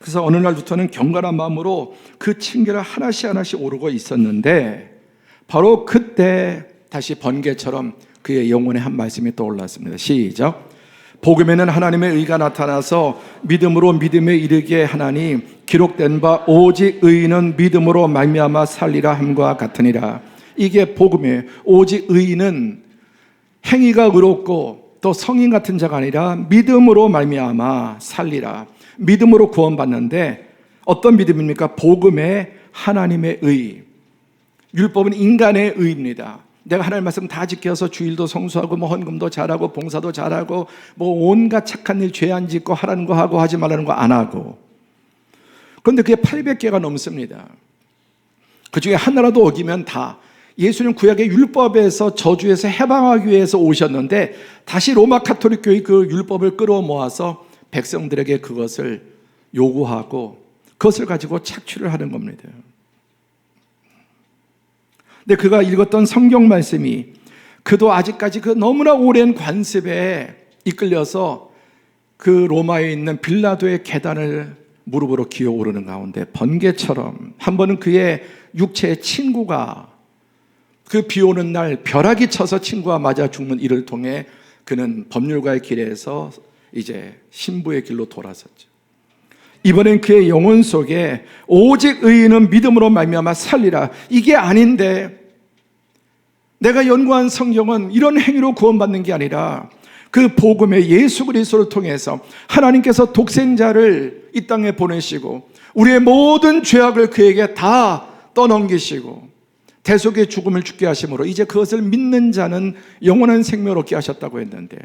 그래서 어느 날부터는 경건한 마음으로 그 층계를 하나씩 하나씩 오르고 있었는데 바로 그때 다시 번개처럼 그의 영혼에 한 말씀이 떠올랐습니다. 시작. 복음에는 하나님의 의가 나타나서 믿음으로 믿음에 이르게 하나니 기록된 바 오직 의인은 믿음으로 말미암아 살리라 함과 같으니라. 이게 복음이에요. 오직 의인은 행위가 의롭고 또 성인 같은 자가 아니라 믿음으로 말미암아 살리라. 믿음으로 구원받는데 어떤 믿음입니까? 복음의 하나님의 의. 율법은 인간의 의입니다. 내가 하나님 말씀 다 지켜서 주일도 성수하고 헌금도 잘하고 봉사도 잘하고 온갖 착한 일 죄 안 짓고 하라는 거 하고 하지 말라는 거 안 하고. 그런데 그게 800개가 넘습니다. 그중에 하나라도 어기면 다. 예수님 구약의 율법에서 저주에서 해방하기 위해서 오셨는데 다시 로마 가톨릭 교회 그 율법을 끌어모아서 백성들에게 그것을 요구하고 그것을 가지고 착취를 하는 겁니다. 근데 그가 읽었던 성경 말씀이 그도 아직까지 그 너무나 오랜 관습에 이끌려서 그 로마에 있는 빌라도의 계단을 무릎으로 기어오르는 가운데 번개처럼 한 번은 그의 육체의 친구가 그 비 오는 날 벼락이 쳐서 친구와 맞아 죽는 일을 통해 그는 법률가의 길에서 이제 신부의 길로 돌아섰죠. 이번엔 그의 영혼 속에 오직 의인은 믿음으로 말미암아 살리라. 이게 아닌데 내가 연구한 성경은 이런 행위로 구원받는 게 아니라 그 복음의 예수 그리스도를 통해서 하나님께서 독생자를 이 땅에 보내시고 우리의 모든 죄악을 그에게 다 떠넘기시고 대속의 죽음을 죽게 하심으로 이제 그것을 믿는 자는 영원한 생명을 얻게 하셨다고 했는데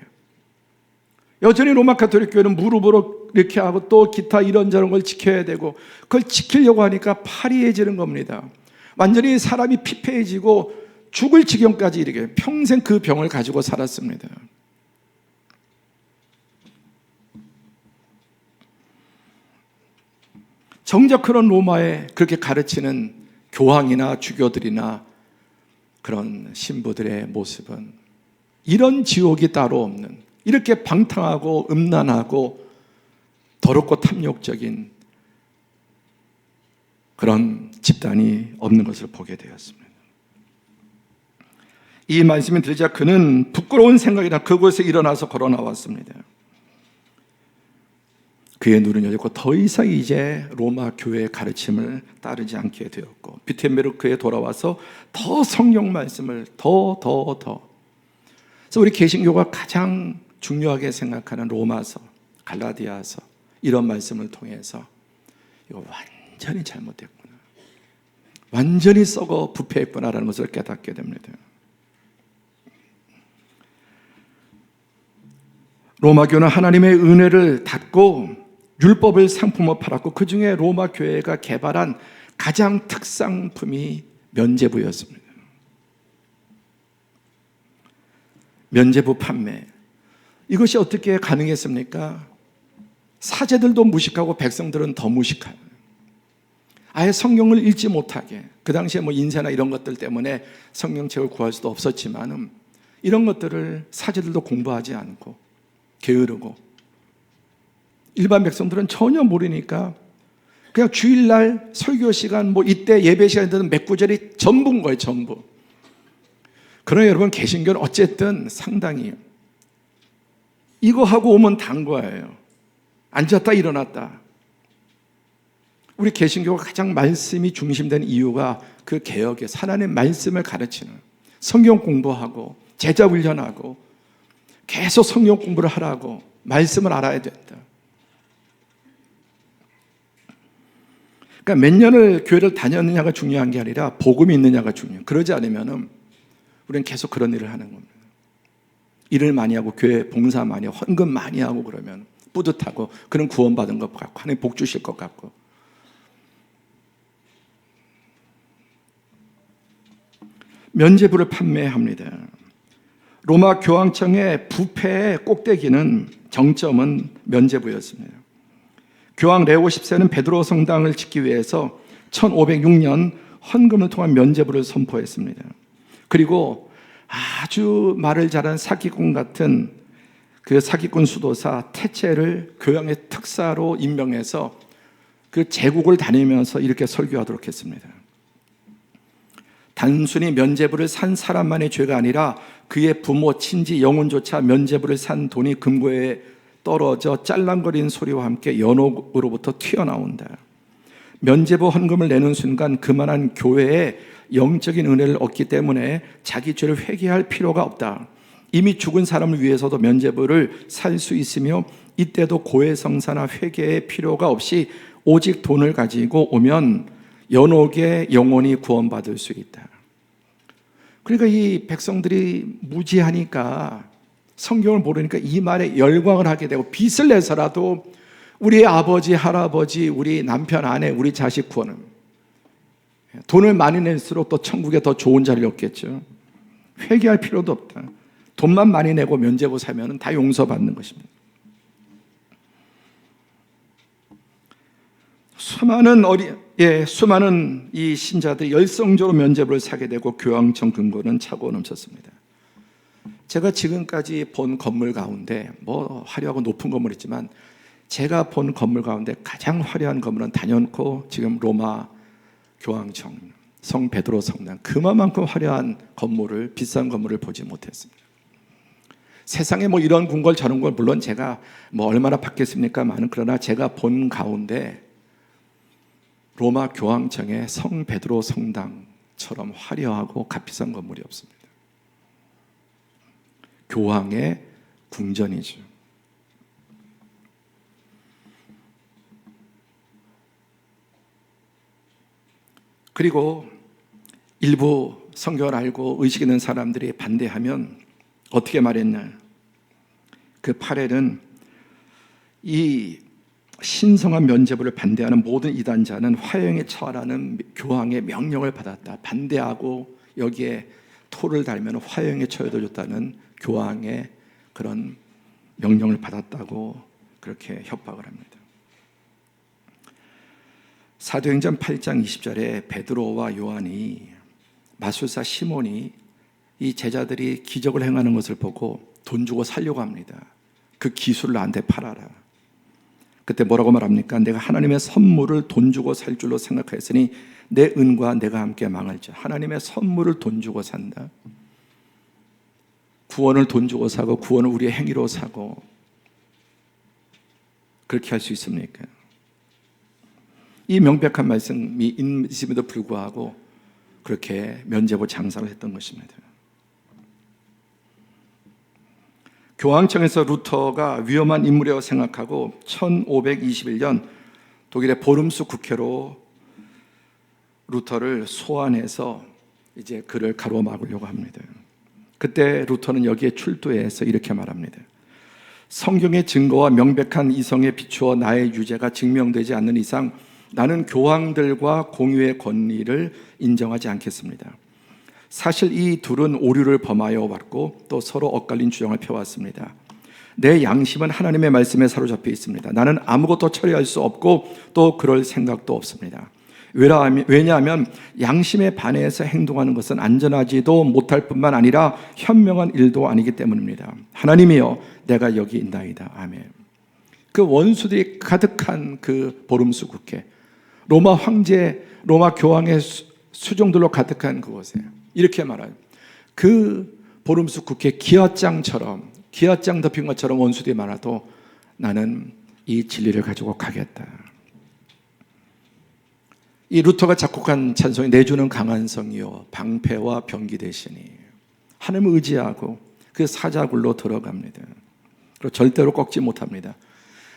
여전히 로마 가톨릭 교회는 무릎으로 이렇게 하고 또 기타 이런저런 걸 지켜야 되고 그걸 지키려고 하니까 파리해지는 겁니다. 완전히 사람이 피폐해지고 죽을 지경까지 이르게 평생 그 병을 가지고 살았습니다. 정작 그런 로마에 그렇게 가르치는 교황이나 주교들이나 그런 신부들의 모습은 이런 지옥이 따로 없는 이렇게 방탕하고 음란하고 더럽고 탐욕적인 그런 집단이 없는 것을 보게 되었습니다. 이 말씀이 들자 그는 부끄러운 생각이나 그곳에 일어나서 걸어 나왔습니다. 그의 눈은 열렸고 더 이상 이제 로마 교회의 가르침을 따르지 않게 되었고 비텐베르크에 돌아와서 더 성경 말씀을 더 그래서 우리 개신교가 가장 중요하게 생각하는 로마서, 갈라디아서 이런 말씀을 통해서 이거 완전히 잘못됐구나, 완전히 썩어 부패했구나라는 것을 깨닫게 됩니다. 로마교는 하나님의 은혜를 닫고 율법을 상품으로 팔았고 그 중에 로마 교회가 개발한 가장 특상품이 면죄부였습니다. 면죄부 판매. 이것이 어떻게 가능했습니까? 사제들도 무식하고 백성들은 더 무식해요. 아예 성경을 읽지 못하게. 그 당시에 인쇄나 이런 것들 때문에 성경책을 구할 수도 없었지만 이런 것들을 사제들도 공부하지 않고 게으르고 일반 백성들은 전혀 모르니까 그냥 주일날 설교 시간 이때 예배 시간에 듣는 몇 구절이 전부인 거예요. 전부. 그러나 여러분 개신교는 어쨌든 상당히 이거 하고 오면 단 거예요. 앉았다 일어났다. 우리 개신교가 가장 말씀이 중심된 이유가 그 개혁의 하나님의 말씀을 가르치는 성경 공부하고 제자 훈련하고 계속 성경 공부를 하라고 말씀을 알아야 된다. 그러니까 몇 년을 교회를 다녔느냐가 중요한 게 아니라 복음이 있느냐가 중요해요. 그러지 않으면 우리는 계속 그런 일을 하는 겁니다. 일을 많이 하고 교회 봉사 많이 하고 헌금 많이 하고 그러면 뿌듯하고 그런 구원받은 것 같고 하나님 복 주실 것 같고 면죄부를 판매합니다. 로마 교황청의 부패의 꼭대기는 정점은 면죄부였습니다. 교황 레오 10세는 베드로 성당을 짓기 위해서 1506년 헌금을 통한 면죄부를 선포했습니다. 그리고 아주 말을 잘한 사기꾼 같은 그 사기꾼 수도사 태체를 교황의 특사로 임명해서 그 제국을 다니면서 이렇게 설교하도록 했습니다. 단순히 면죄부를 산 사람만의 죄가 아니라 그의 부모, 친지, 영혼조차 면죄부를 산 돈이 금고에 떨어져 짤랑거리는 소리와 함께 연옥으로부터 튀어나온다. 면죄부 헌금을 내는 순간 그만한 교회에 영적인 은혜를 얻기 때문에 자기 죄를 회개할 필요가 없다. 이미 죽은 사람을 위해서도 면죄부를 살 수 있으며 이때도 고해성사나 회개의 필요가 없이 오직 돈을 가지고 오면 연옥의 영혼이 구원받을 수 있다. 그러니까 이 백성들이 무지하니까, 성경을 모르니까 이 말에 열광을 하게 되고 빚을 내서라도 우리 아버지, 할아버지, 우리 남편, 아내, 우리 자식 구원은, 돈을 많이 낼수록 또 천국에 더 좋은 자리를 얻겠죠. 회개할 필요도 없다. 돈만 많이 내고 면죄부 사면 다 용서받는 것입니다. 수많은 이 신자들이 열성적으로 면죄부를 사게 되고 교황청 금고는 차고 넘쳤습니다. 제가 지금까지 본 건물 가운데 화려하고 높은 건물이지만 제가 본 건물 가운데 가장 화려한 건물은 단연코 지금 로마 교황청, 성 베드로 성당, 그만큼 화려한 건물을, 비싼 건물을 보지 못했습니다. 세상에 이런 궁궐 저런 걸 물론 제가 얼마나 받겠습니까만은, 그러나 제가 본 가운데 로마 교황청의 성 베드로 성당처럼 화려하고 값비싼 건물이 없습니다. 교황의 궁전이죠. 그리고 일부 성경을 알고 의식 있는 사람들이 반대하면 어떻게 말했냐? 그 8회는 이 신성한 면죄부를 반대하는 모든 이단자는 화형에 처하라는 교황의 명령을 받았다. 반대하고 여기에 토를 달면 화형에 처해졌다는 교황의 그런 명령을 받았다고 그렇게 협박을 합니다. 사도행전 8장 20절에 베드로와 요한이, 마술사 시몬이 이 제자들이 기적을 행하는 것을 보고 돈 주고 살려고 합니다. 그 기술을 나한테 팔아라. 그때 뭐라고 말합니까? 내가 하나님의 선물을 돈 주고 살 줄로 생각하였으니 내 은과 내가 함께 망할지. 하나님의 선물을 돈 주고 산다. 구원을 돈 주고 사고 구원을 우리의 행위로 사고, 그렇게 할 수 있습니까? 이 명백한 말씀이 있음에도 불구하고 그렇게 면죄부 장사를 했던 것입니다. 교황청에서 루터가 위험한 인물이라고 생각하고 1521년 독일의 보름스 국회로 루터를 소환해서 이제 그를 가로막으려고 합니다. 그때 루터는 여기에 출두해서 이렇게 말합니다. 성경의 증거와 명백한 이성에 비추어 나의 유죄가 증명되지 않는 이상 나는 교황들과 공유의 권리를 인정하지 않겠습니다. 사실 이 둘은 오류를 범하여 왔고 또 서로 엇갈린 주장을 펴왔습니다. 내 양심은 하나님의 말씀에 사로잡혀 있습니다. 나는 아무것도 처리할 수 없고 또 그럴 생각도 없습니다. 왜냐하면 양심에 반해서 행동하는 것은 안전하지도 못할 뿐만 아니라 현명한 일도 아니기 때문입니다. 하나님이여, 내가 여기 있나이다. 아멘. 그 원수들이 가득한 그 보름수 국회, 로마 황제, 로마 교황의 수종들로 가득한 그곳에 이렇게 말해요. 그 보름수 국회 기와장처럼, 기와장 덮인 것처럼 원수들이 많아도 나는 이 진리를 가지고 가겠다. 이 루터가 작곡한 찬송이 내주는 강한 성이요 방패와 병기 되시니, 하나님을 의지하고 그 사자굴로 들어갑니다. 그리고 절대로 꺾지 못합니다.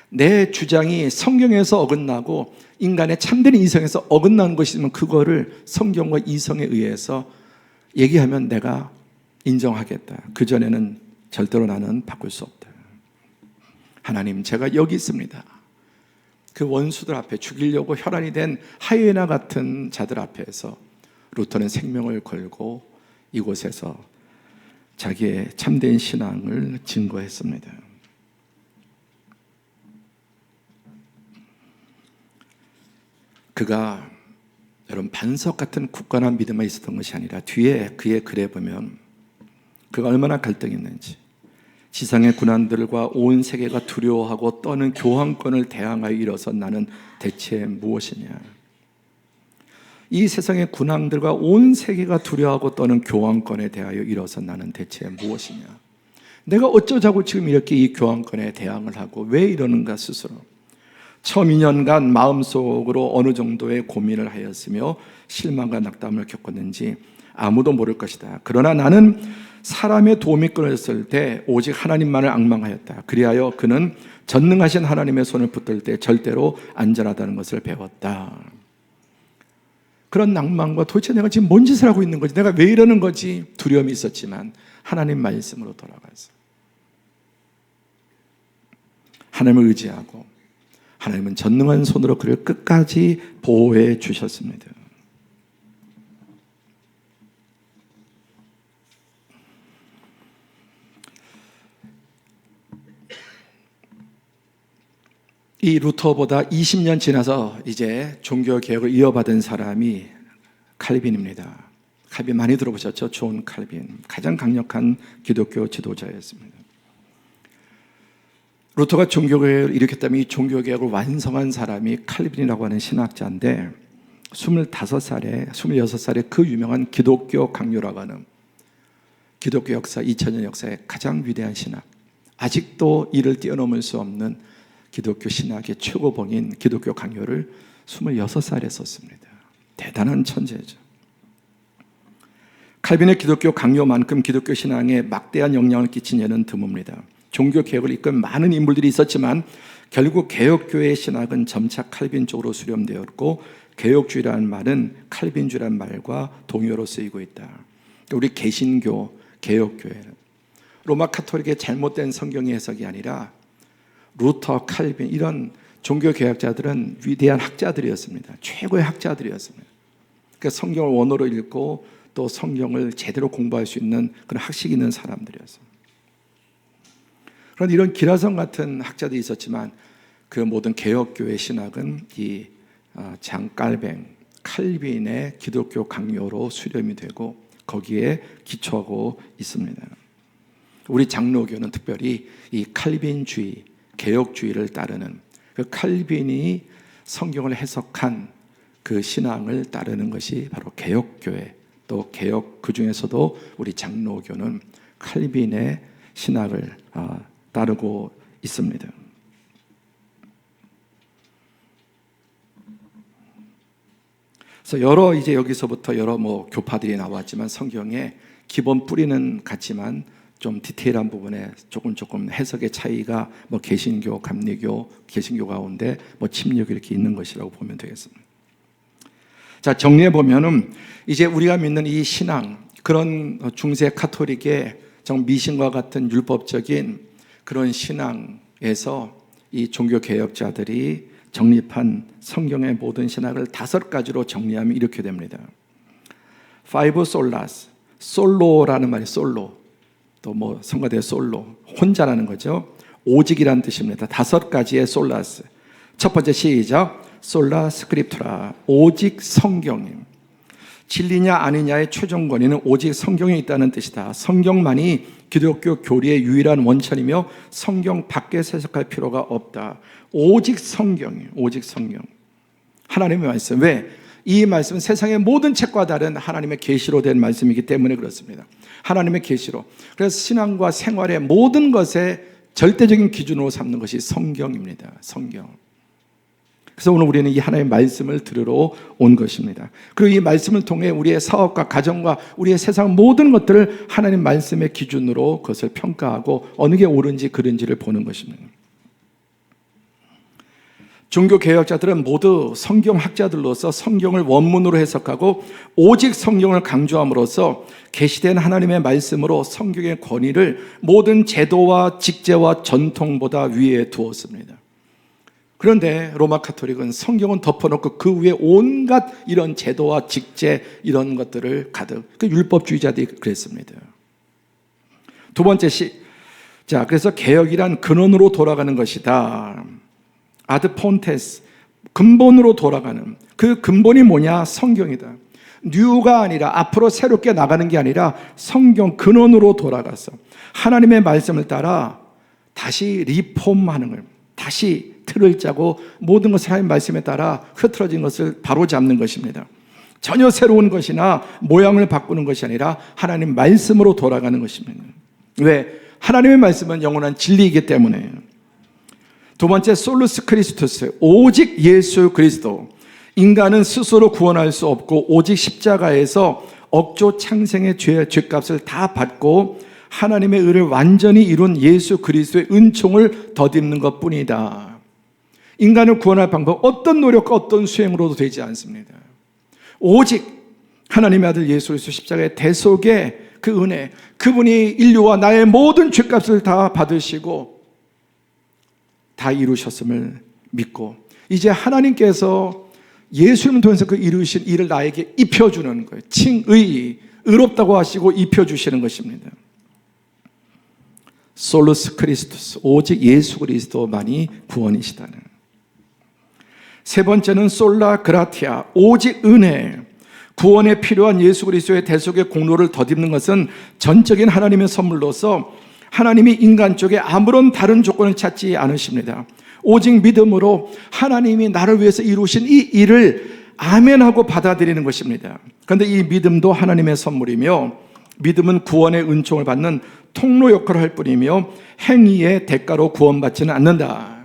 내 주장이 성경에서 어긋나고 인간의 참된 이성에서 어긋난 것이면 그거를 성경과 이성에 의해서 얘기하면 내가 인정하겠다. 그전에는 절대로 나는 바꿀 수 없다. 하나님, 제가 여기 있습니다. 그 원수들 앞에 죽이려고 혈안이 된 하이에나 같은 자들 앞에서 루터는 생명을 걸고 이곳에서 자기의 참된 신앙을 증거했습니다. 그가 여러분 반석 같은 굳건한 믿음만 있었던 것이 아니라 뒤에 그의 글에 보면 그가 얼마나 갈등했는지, 지상의 군왕들과 온 세계가 두려워하고 떠는 교황권을 대항하여 일어선 나는 대체 무엇이냐? 이 세상의 군왕들과 온 세계가 두려워하고 떠는 교황권에 대하여 일어선 나는 대체 무엇이냐? 내가 어쩌자고 지금 이렇게 이 교황권에 대항을 하고 왜 이러는가 스스로 처음 2년간 마음속으로 어느 정도의 고민을 하였으며 실망과 낙담을 겪었는지 아무도 모를 것이다. 그러나 나는 사람의 도움이 끊어졌을 때 오직 하나님만을 앙망하였다. 그리하여 그는 전능하신 하나님의 손을 붙들 때 절대로 안전하다는 것을 배웠다. 그런 낭만과 도대체 내가 지금 뭔 짓을 하고 있는 거지? 내가 왜 이러는 거지? 두려움이 있었지만 하나님 말씀으로 돌아가서 하나님을 의지하고 하나님은 전능한 손으로 그를 끝까지 보호해 주셨습니다. 이 루터보다 20년 지나서 이제 종교개혁을 이어받은 사람이 칼빈입니다. 칼빈 많이 들어보셨죠? 존 칼빈. 가장 강력한 기독교 지도자였습니다. 루터가 종교개혁을 일으켰다면 이 종교개혁을 완성한 사람이 칼빈이라고 하는 신학자인데 25살에, 26살에 그 유명한 기독교 강요라고 하는 기독교 역사, 2000년 역사의 가장 위대한 신학, 아직도 이를 뛰어넘을 수 없는 기독교 신학의 최고봉인 기독교 강요를 26살에 썼습니다. 대단한 천재죠. 칼빈의 기독교 강요만큼 기독교 신앙에 막대한 영향을 끼친 예는 드뭅니다. 종교 개혁을 이끈 많은 인물들이 있었지만 결국 개혁교회의 신학은 점차 칼빈 쪽으로 수렴되었고 개혁주의라는 말은 칼빈주의라는 말과 동요로 쓰이고 있다. 우리 개신교, 개혁교회는 로마 카톨릭의 잘못된 성경의 해석이 아니라 루터, 칼빈 이런 종교개혁자들은 위대한 학자들이었습니다. 최고의 학자들이었습니다. 그러니까 성경을 원어로 읽고 또 성경을 제대로 공부할 수 있는 그런 학식 있는 사람들이었습니다. 그런데 이런 기라성 같은 학자들이 있었지만 그 모든 개혁교회 신학은 이 장깔뱅, 칼빈의 기독교 강요로 수렴이 되고 거기에 기초하고 있습니다. 우리 장로교는 특별히 이 칼빈주의, 개혁주의를 따르는 그 칼빈이 성경을 해석한 그 신앙을 따르는 것이 바로 개혁교회, 또 개혁 그 중에서도 우리 장로교는 칼빈의 신학을 따르고 있습니다. 그래서 여러 이제 여기서부터 여러 교파들이 나왔지만 성경의 기본 뿌리는 같지만 좀 디테일한 부분에 조금 해석의 차이가 개신교, 감리교, 개신교 가운데 침략이 이렇게 있는 것이라고 보면 되겠습니다. 자, 정리해 보면은 이제 우리가 믿는 이 신앙, 그런 중세 카톨릭의 정 미신과 같은 율법적인 그런 신앙에서 이 종교 개혁자들이 정립한 성경의 모든 신학을 5가지로 정리하면 이렇게 됩니다. Five solas, 솔로라는 말이 솔로. 또 성가대 솔로, 혼자라는 거죠. 오직이라는 뜻입니다. 5가지의 솔라스. 첫 번째 시작. 솔라 스크립투라, 오직 성경임. 진리냐 아니냐의 최종 권위는 오직 성경에 있다는 뜻이다. 성경만이 기독교 교리의 유일한 원천이며 성경 밖에서 해석할 필요가 없다. 오직 성경이에요. 오직 성경. 하나님의 말씀. 왜? 이 말씀은 세상의 모든 책과 다른 하나님의 계시로 된 말씀이기 때문에 그렇습니다. 하나님의 계시로. 그래서 신앙과 생활의 모든 것에 절대적인 기준으로 삼는 것이 성경입니다. 성경. 그래서 오늘 우리는 이 하나님의 말씀을 들으러 온 것입니다. 그리고 이 말씀을 통해 우리의 사업과 가정과 우리의 세상 모든 것들을 하나님 말씀의 기준으로 그것을 평가하고 어느 게 옳은지 그른지를 보는 것입니다. 종교개혁자들은 모두 성경학자들로서 성경을 원문으로 해석하고 오직 성경을 강조함으로써 계시된 하나님의 말씀으로 성경의 권위를 모든 제도와 직제와 전통보다 위에 두었습니다. 그런데 로마 카톨릭은 성경은 덮어놓고 그 위에 온갖 이런 제도와 직제 이런 것들을 가득, 그 율법주의자들이 그랬습니다. 두 번째 자, 그래서 개혁이란 근원으로 돌아가는 것이다. 아드 폰테스, 근본으로 돌아가는 그 근본이 뭐냐? 성경이다. 뉴가 아니라 앞으로 새롭게 나가는 게 아니라 성경 근원으로 돌아가서 하나님의 말씀을 따라 다시 리폼하는 걸, 다시 틀을 짜고 모든 것을 하나님의 말씀에 따라 흐트러진 것을 바로잡는 것입니다. 전혀 새로운 것이나 모양을 바꾸는 것이 아니라 하나님 말씀으로 돌아가는 것입니다. 왜? 하나님의 말씀은 영원한 진리이기 때문에. 두 번째, 솔루스 크리스투스, 오직 예수 그리스도. 인간은 스스로 구원할 수 없고 오직 십자가에서 억조 창생의 죄값을 다 받고 하나님의 의를 완전히 이룬 예수 그리스도의 은총을 덧입는 것뿐이다. 인간을 구원할 방법, 어떤 노력과 어떤 수행으로도 되지 않습니다. 오직 하나님의 아들 예수 그리스도 십자가의 대속의 그 은혜, 그분이 인류와 나의 모든 죄값을 다 받으시고 다 이루셨음을 믿고 이제 하나님께서 예수님을 통해서 그 이루신 일을 나에게 입혀주는 거예요. 칭의, 의롭다고 하시고 입혀주시는 것입니다. 솔루스 크리스투스, 오직 예수 그리스도만이 구원이시다는. 세 번째는 솔라 그라티아, 오직 은혜. 구원에 필요한 예수 그리스도의 대속의 공로를 덧입는 것은 전적인 하나님의 선물로서 하나님이 인간 쪽에 아무런 다른 조건을 찾지 않으십니다. 오직 믿음으로 하나님이 나를 위해서 이루신 이 일을 아멘하고 받아들이는 것입니다. 그런데 이 믿음도 하나님의 선물이며 믿음은 구원의 은총을 받는 통로 역할을 할 뿐이며 행위의 대가로 구원받지는 않는다.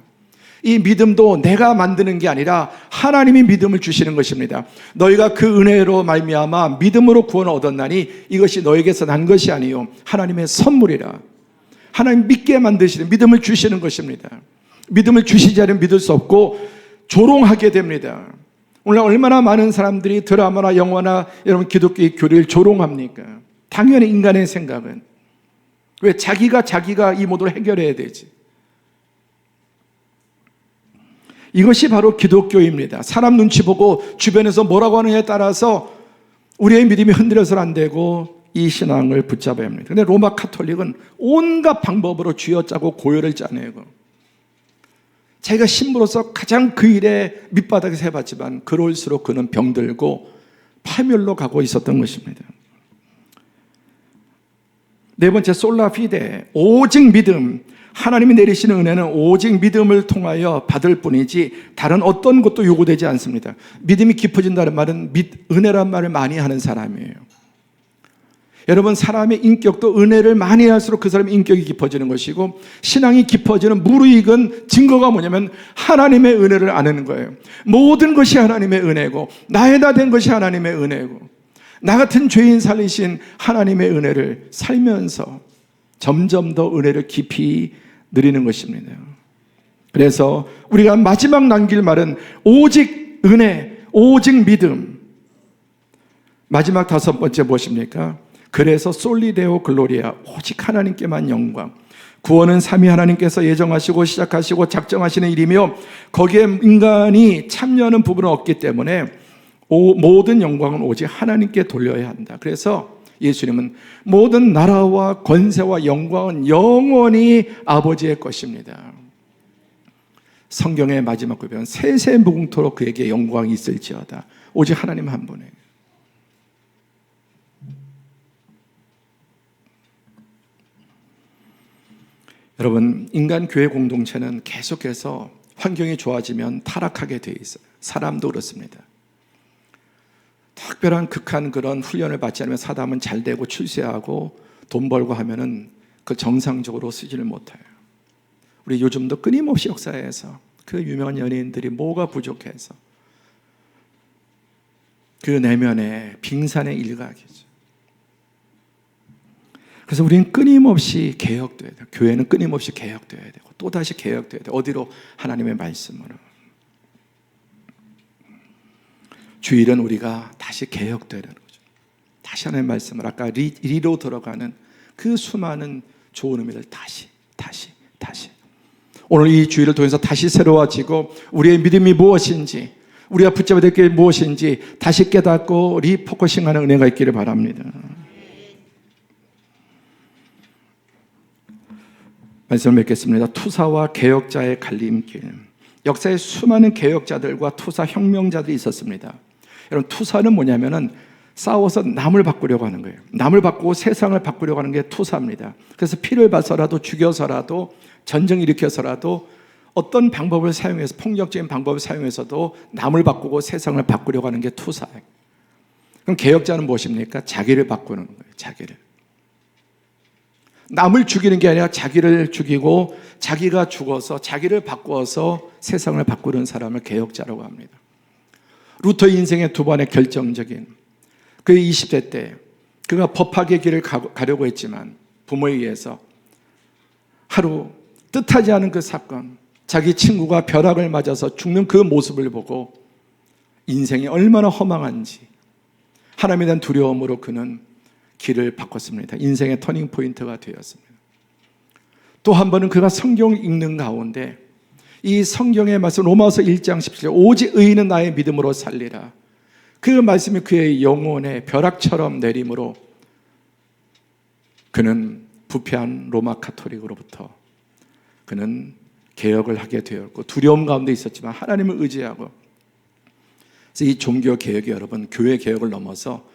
이 믿음도 내가 만드는 게 아니라 하나님이 믿음을 주시는 것입니다. 너희가 그 은혜로 말미암아 믿음으로 구원을 얻었나니 이것이 너에게서 난 것이 아니요 하나님의 선물이라. 하나님 믿게 만드시는 믿음을 주시는 것입니다. 믿음을 주시지 않으면 믿을 수 없고 조롱하게 됩니다. 오늘 얼마나 많은 사람들이 드라마나 영화나 여러분 기독교의 교리를 조롱합니까? 당연히 인간의 생각은 왜 자기가 이 모두를 해결해야 되지. 이것이 바로 기독교입니다. 사람 눈치 보고 주변에서 뭐라고 하느냐에 따라서 우리의 믿음이 흔들려서는 안 되고 이 신앙을 붙잡아야 합니다. 그런데 로마 카톨릭은 온갖 방법으로 쥐어짜고 고열을 짜내고 자기가 신부로서 가장 그 일에 밑바닥에서 해봤지만 그럴수록 그는 병들고 파멸로 가고 있었던 것입니다. 네 번째, 솔라 피데, 오직 믿음. 하나님이 내리시는 은혜는 오직 믿음을 통하여 받을 뿐이지 다른 어떤 것도 요구되지 않습니다. 믿음이 깊어진다는 말은 은혜란 말을 많이 하는 사람이에요. 여러분, 사람의 인격도 은혜를 많이 할수록 그 사람의 인격이 깊어지는 것이고 신앙이 깊어지는 무르익은 증거가 뭐냐면 하나님의 은혜를 아는 거예요. 모든 것이 하나님의 은혜고 나에다 된 것이 하나님의 은혜고 나 같은 죄인 살리신 하나님의 은혜를 살면서 점점 더 은혜를 깊이 누리는 것입니다. 그래서 우리가 마지막 남길 말은 오직 은혜, 오직 믿음. 마지막 다섯 번째 무엇입니까? 그래서 솔리데오 글로리아, 오직 하나님께만 영광. 구원은 삼위 하나님께서 예정하시고 시작하시고 작정하시는 일이며 거기에 인간이 참여하는 부분은 없기 때문에 모든 영광은 오직 하나님께 돌려야 한다. 그래서 예수님은 모든 나라와 권세와 영광은 영원히 아버지의 것입니다. 성경의 마지막 구변 세세무궁토록 그에게 영광이 있을지어다. 오직 하나님 한 분에. 여러분, 인간 교회 공동체는 계속해서 환경이 좋아지면 타락하게 돼 있어요. 사람도 그렇습니다. 특별한 극한 그런 훈련을 받지 않으면 사람은 잘 되고 출세하고 돈 벌고 하면은 그 정상적으로 쓰지를 못해요. 우리 요즘도 끊임없이 역사에서 그 유명한 연예인들이 뭐가 부족해서 그 내면에 빙산의 일각이죠. 그래서 우리는 끊임없이 개혁돼야 돼요. 교회는 끊임없이 개혁돼야 되고 또다시 개혁돼야 돼요. 어디로? 하나님의 말씀으로. 주일은 우리가 다시 개혁되는 거죠. 다시 하나님의 말씀을 아까 리로 들어가는 그 수많은 좋은 의미를 다시 오늘 이 주일을 통해서 다시 새로워지고 우리의 믿음이 무엇인지 우리가 붙잡아야 될 게 무엇인지 다시 깨닫고 리포커싱하는 은혜가 있기를 바랍니다. 말씀을 맺겠습니다. 투사와 개혁자의 갈림길. 역사에 수많은 개혁자들과 투사 혁명자들이 있었습니다. 여러분, 투사는 뭐냐면은 싸워서 남을 바꾸려고 하는 거예요. 남을 바꾸고 세상을 바꾸려고 하는 게 투사입니다. 그래서 피를 봐서라도 죽여서라도 전쟁 일으켜서라도 어떤 방법을 사용해서 폭력적인 방법을 사용해서도 남을 바꾸고 세상을 바꾸려고 하는 게 투사예요. 그럼 개혁자는 무엇입니까? 자기를 바꾸는 거예요. 자기를. 남을 죽이는 게 아니라 자기를 죽이고 자기가 죽어서 자기를 바꾸어서 세상을 바꾸는 사람을 개혁자라고 합니다. 루터 인생의 두 번의 결정적인 그의 20대 때 그가 법학의 길을 가려고 했지만 부모에 의해서 하루 뜻하지 않은 그 사건, 자기 친구가 벼락을 맞아서 죽는 그 모습을 보고 인생이 얼마나 허망한지 하나님에 대한 두려움으로 그는 길을 바꿨습니다. 인생의 터닝 포인트가 되었습니다. 또 한 번은 그가 성경을 읽는 가운데 이 성경의 말씀 로마서 1장 17절 오직 의인은 나의 믿음으로 살리라. 그 말씀이 그의 영혼에 벼락처럼 내림으로 그는 부패한 로마 카톨릭으로부터 그는 개혁을 하게 되었고 두려움 가운데 있었지만 하나님을 의지하고 그래서 이 종교 개혁이 여러분 교회 개혁을 넘어서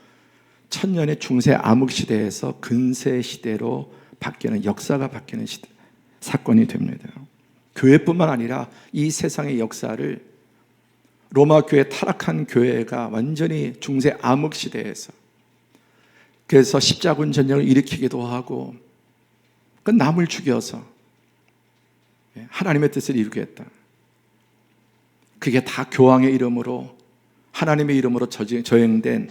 천년의 중세 암흑 시대에서 근세 시대로 바뀌는 역사가 바뀌는 시대, 사건이 됩니다. 교회뿐만 아니라 이 세상의 역사를 로마 교회 타락한 교회가 완전히 중세 암흑 시대에서 그래서 십자군 전쟁을 일으키기도 하고 그 남을 죽여서 하나님의 뜻을 이루겠다. 그게 다 교황의 이름으로 하나님의 이름으로 저행된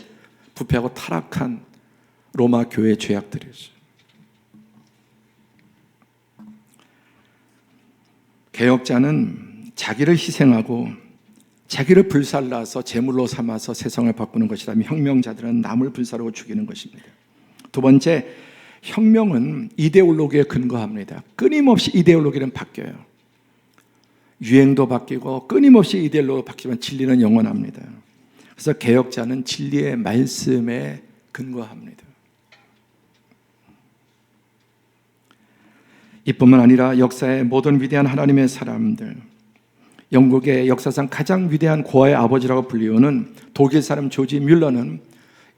부패하고 타락한 로마 교회의 죄악들이죠. 개혁자는 자기를 희생하고 자기를 불살라서 제물로 삼아서 세상을 바꾸는 것이라면 혁명자들은 남을 불사르고 죽이는 것입니다. 두 번째, 혁명은 이데올로기에 근거합니다. 끊임없이 이데올로기는 바뀌어요. 유행도 바뀌고 끊임없이 이데올로기가 바뀌면 진리는 영원합니다. 그래서 개혁자는 진리의 말씀에 근거합니다. 이뿐만 아니라 역사의 모든 위대한 하나님의 사람들, 영국의 역사상 가장 위대한 고아의 아버지라고 불리우는 독일 사람 조지 뮬러는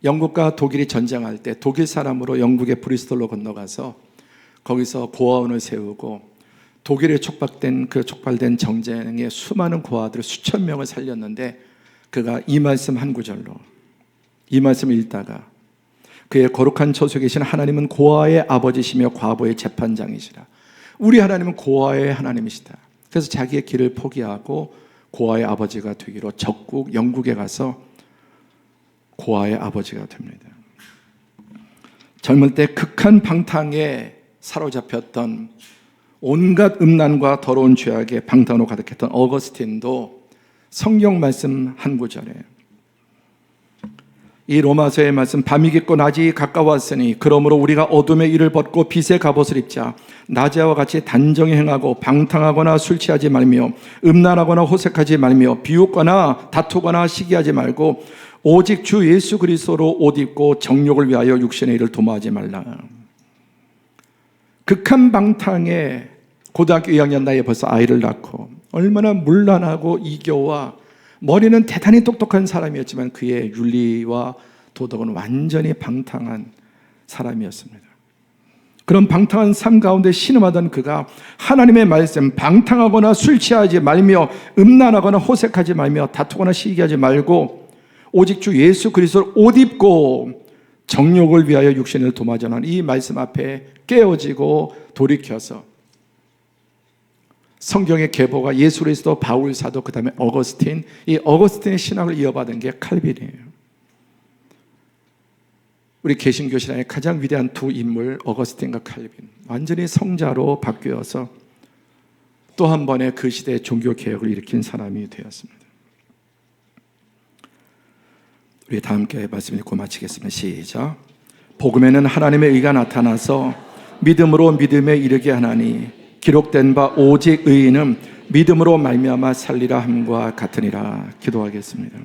영국과 독일이 전쟁할 때 독일 사람으로 영국의 브리스톨로 건너가서 거기서 고아원을 세우고 독일에 촉발된 정쟁에 수많은 고아들 수천 명을 살렸는데 그가 이 말씀 한 구절로 이 말씀을 읽다가 그의 거룩한 처소에 계신 하나님은 고아의 아버지시며 과부의 재판장이시라. 우리 하나님은 고아의 하나님이시다. 그래서 자기의 길을 포기하고 고아의 아버지가 되기로 적국 영국에 가서 고아의 아버지가 됩니다. 젊을 때 극한 방탕에 사로잡혔던 온갖 음란과 더러운 죄악에 방탕으로 가득했던 어거스틴도 성경 말씀 한 구절에 이 로마서의 말씀 밤이 깊고 낮이 가까웠으니 그러므로 우리가 어둠의 일을 벗고 빛의 갑옷을 입자. 낮에와 같이 단정히 행하고 방탕하거나 술 취하지 말며 음란하거나 호색하지 말며 비웃거나 다투거나 시기하지 말고 오직 주 예수 그리스도로 옷 입고 정욕을 위하여 육신의 일을 도모하지 말라. 극한 방탕에 고등학교 2학년 나이에 벌써 아이를 낳고 얼마나 문란하고 이교와 머리는 대단히 똑똑한 사람이었지만 그의 윤리와 도덕은 완전히 방탕한 사람이었습니다. 그런 방탕한 삶 가운데 신음하던 그가 하나님의 말씀 방탕하거나 술 취하지 말며 음란하거나 호색하지 말며 다투거나 시기하지 말고 오직 주 예수 그리스도를 옷 입고 정욕을 위하여 육신을 도마전하는 이 말씀 앞에 깨어지고 돌이켜서 성경의 계보가 예수 그리스도, 바울 사도, 그 다음에 어거스틴, 이 어거스틴의 신학을 이어받은 게 칼빈이에요. 우리 개신교 신앙의 가장 위대한 두 인물 어거스틴과 칼빈, 완전히 성자로 바뀌어서 또 한 번의 그 시대의 종교 개혁을 일으킨 사람이 되었습니다. 우리 다 함께 말씀 읽고 마치겠습니다. 시작. 복음에는 하나님의 의가 나타나서 믿음으로 믿음에 이르게 하나니 기록된 바 오직 의인은 믿음으로 말미암아 살리라 함과 같으니라. 기도하겠습니다.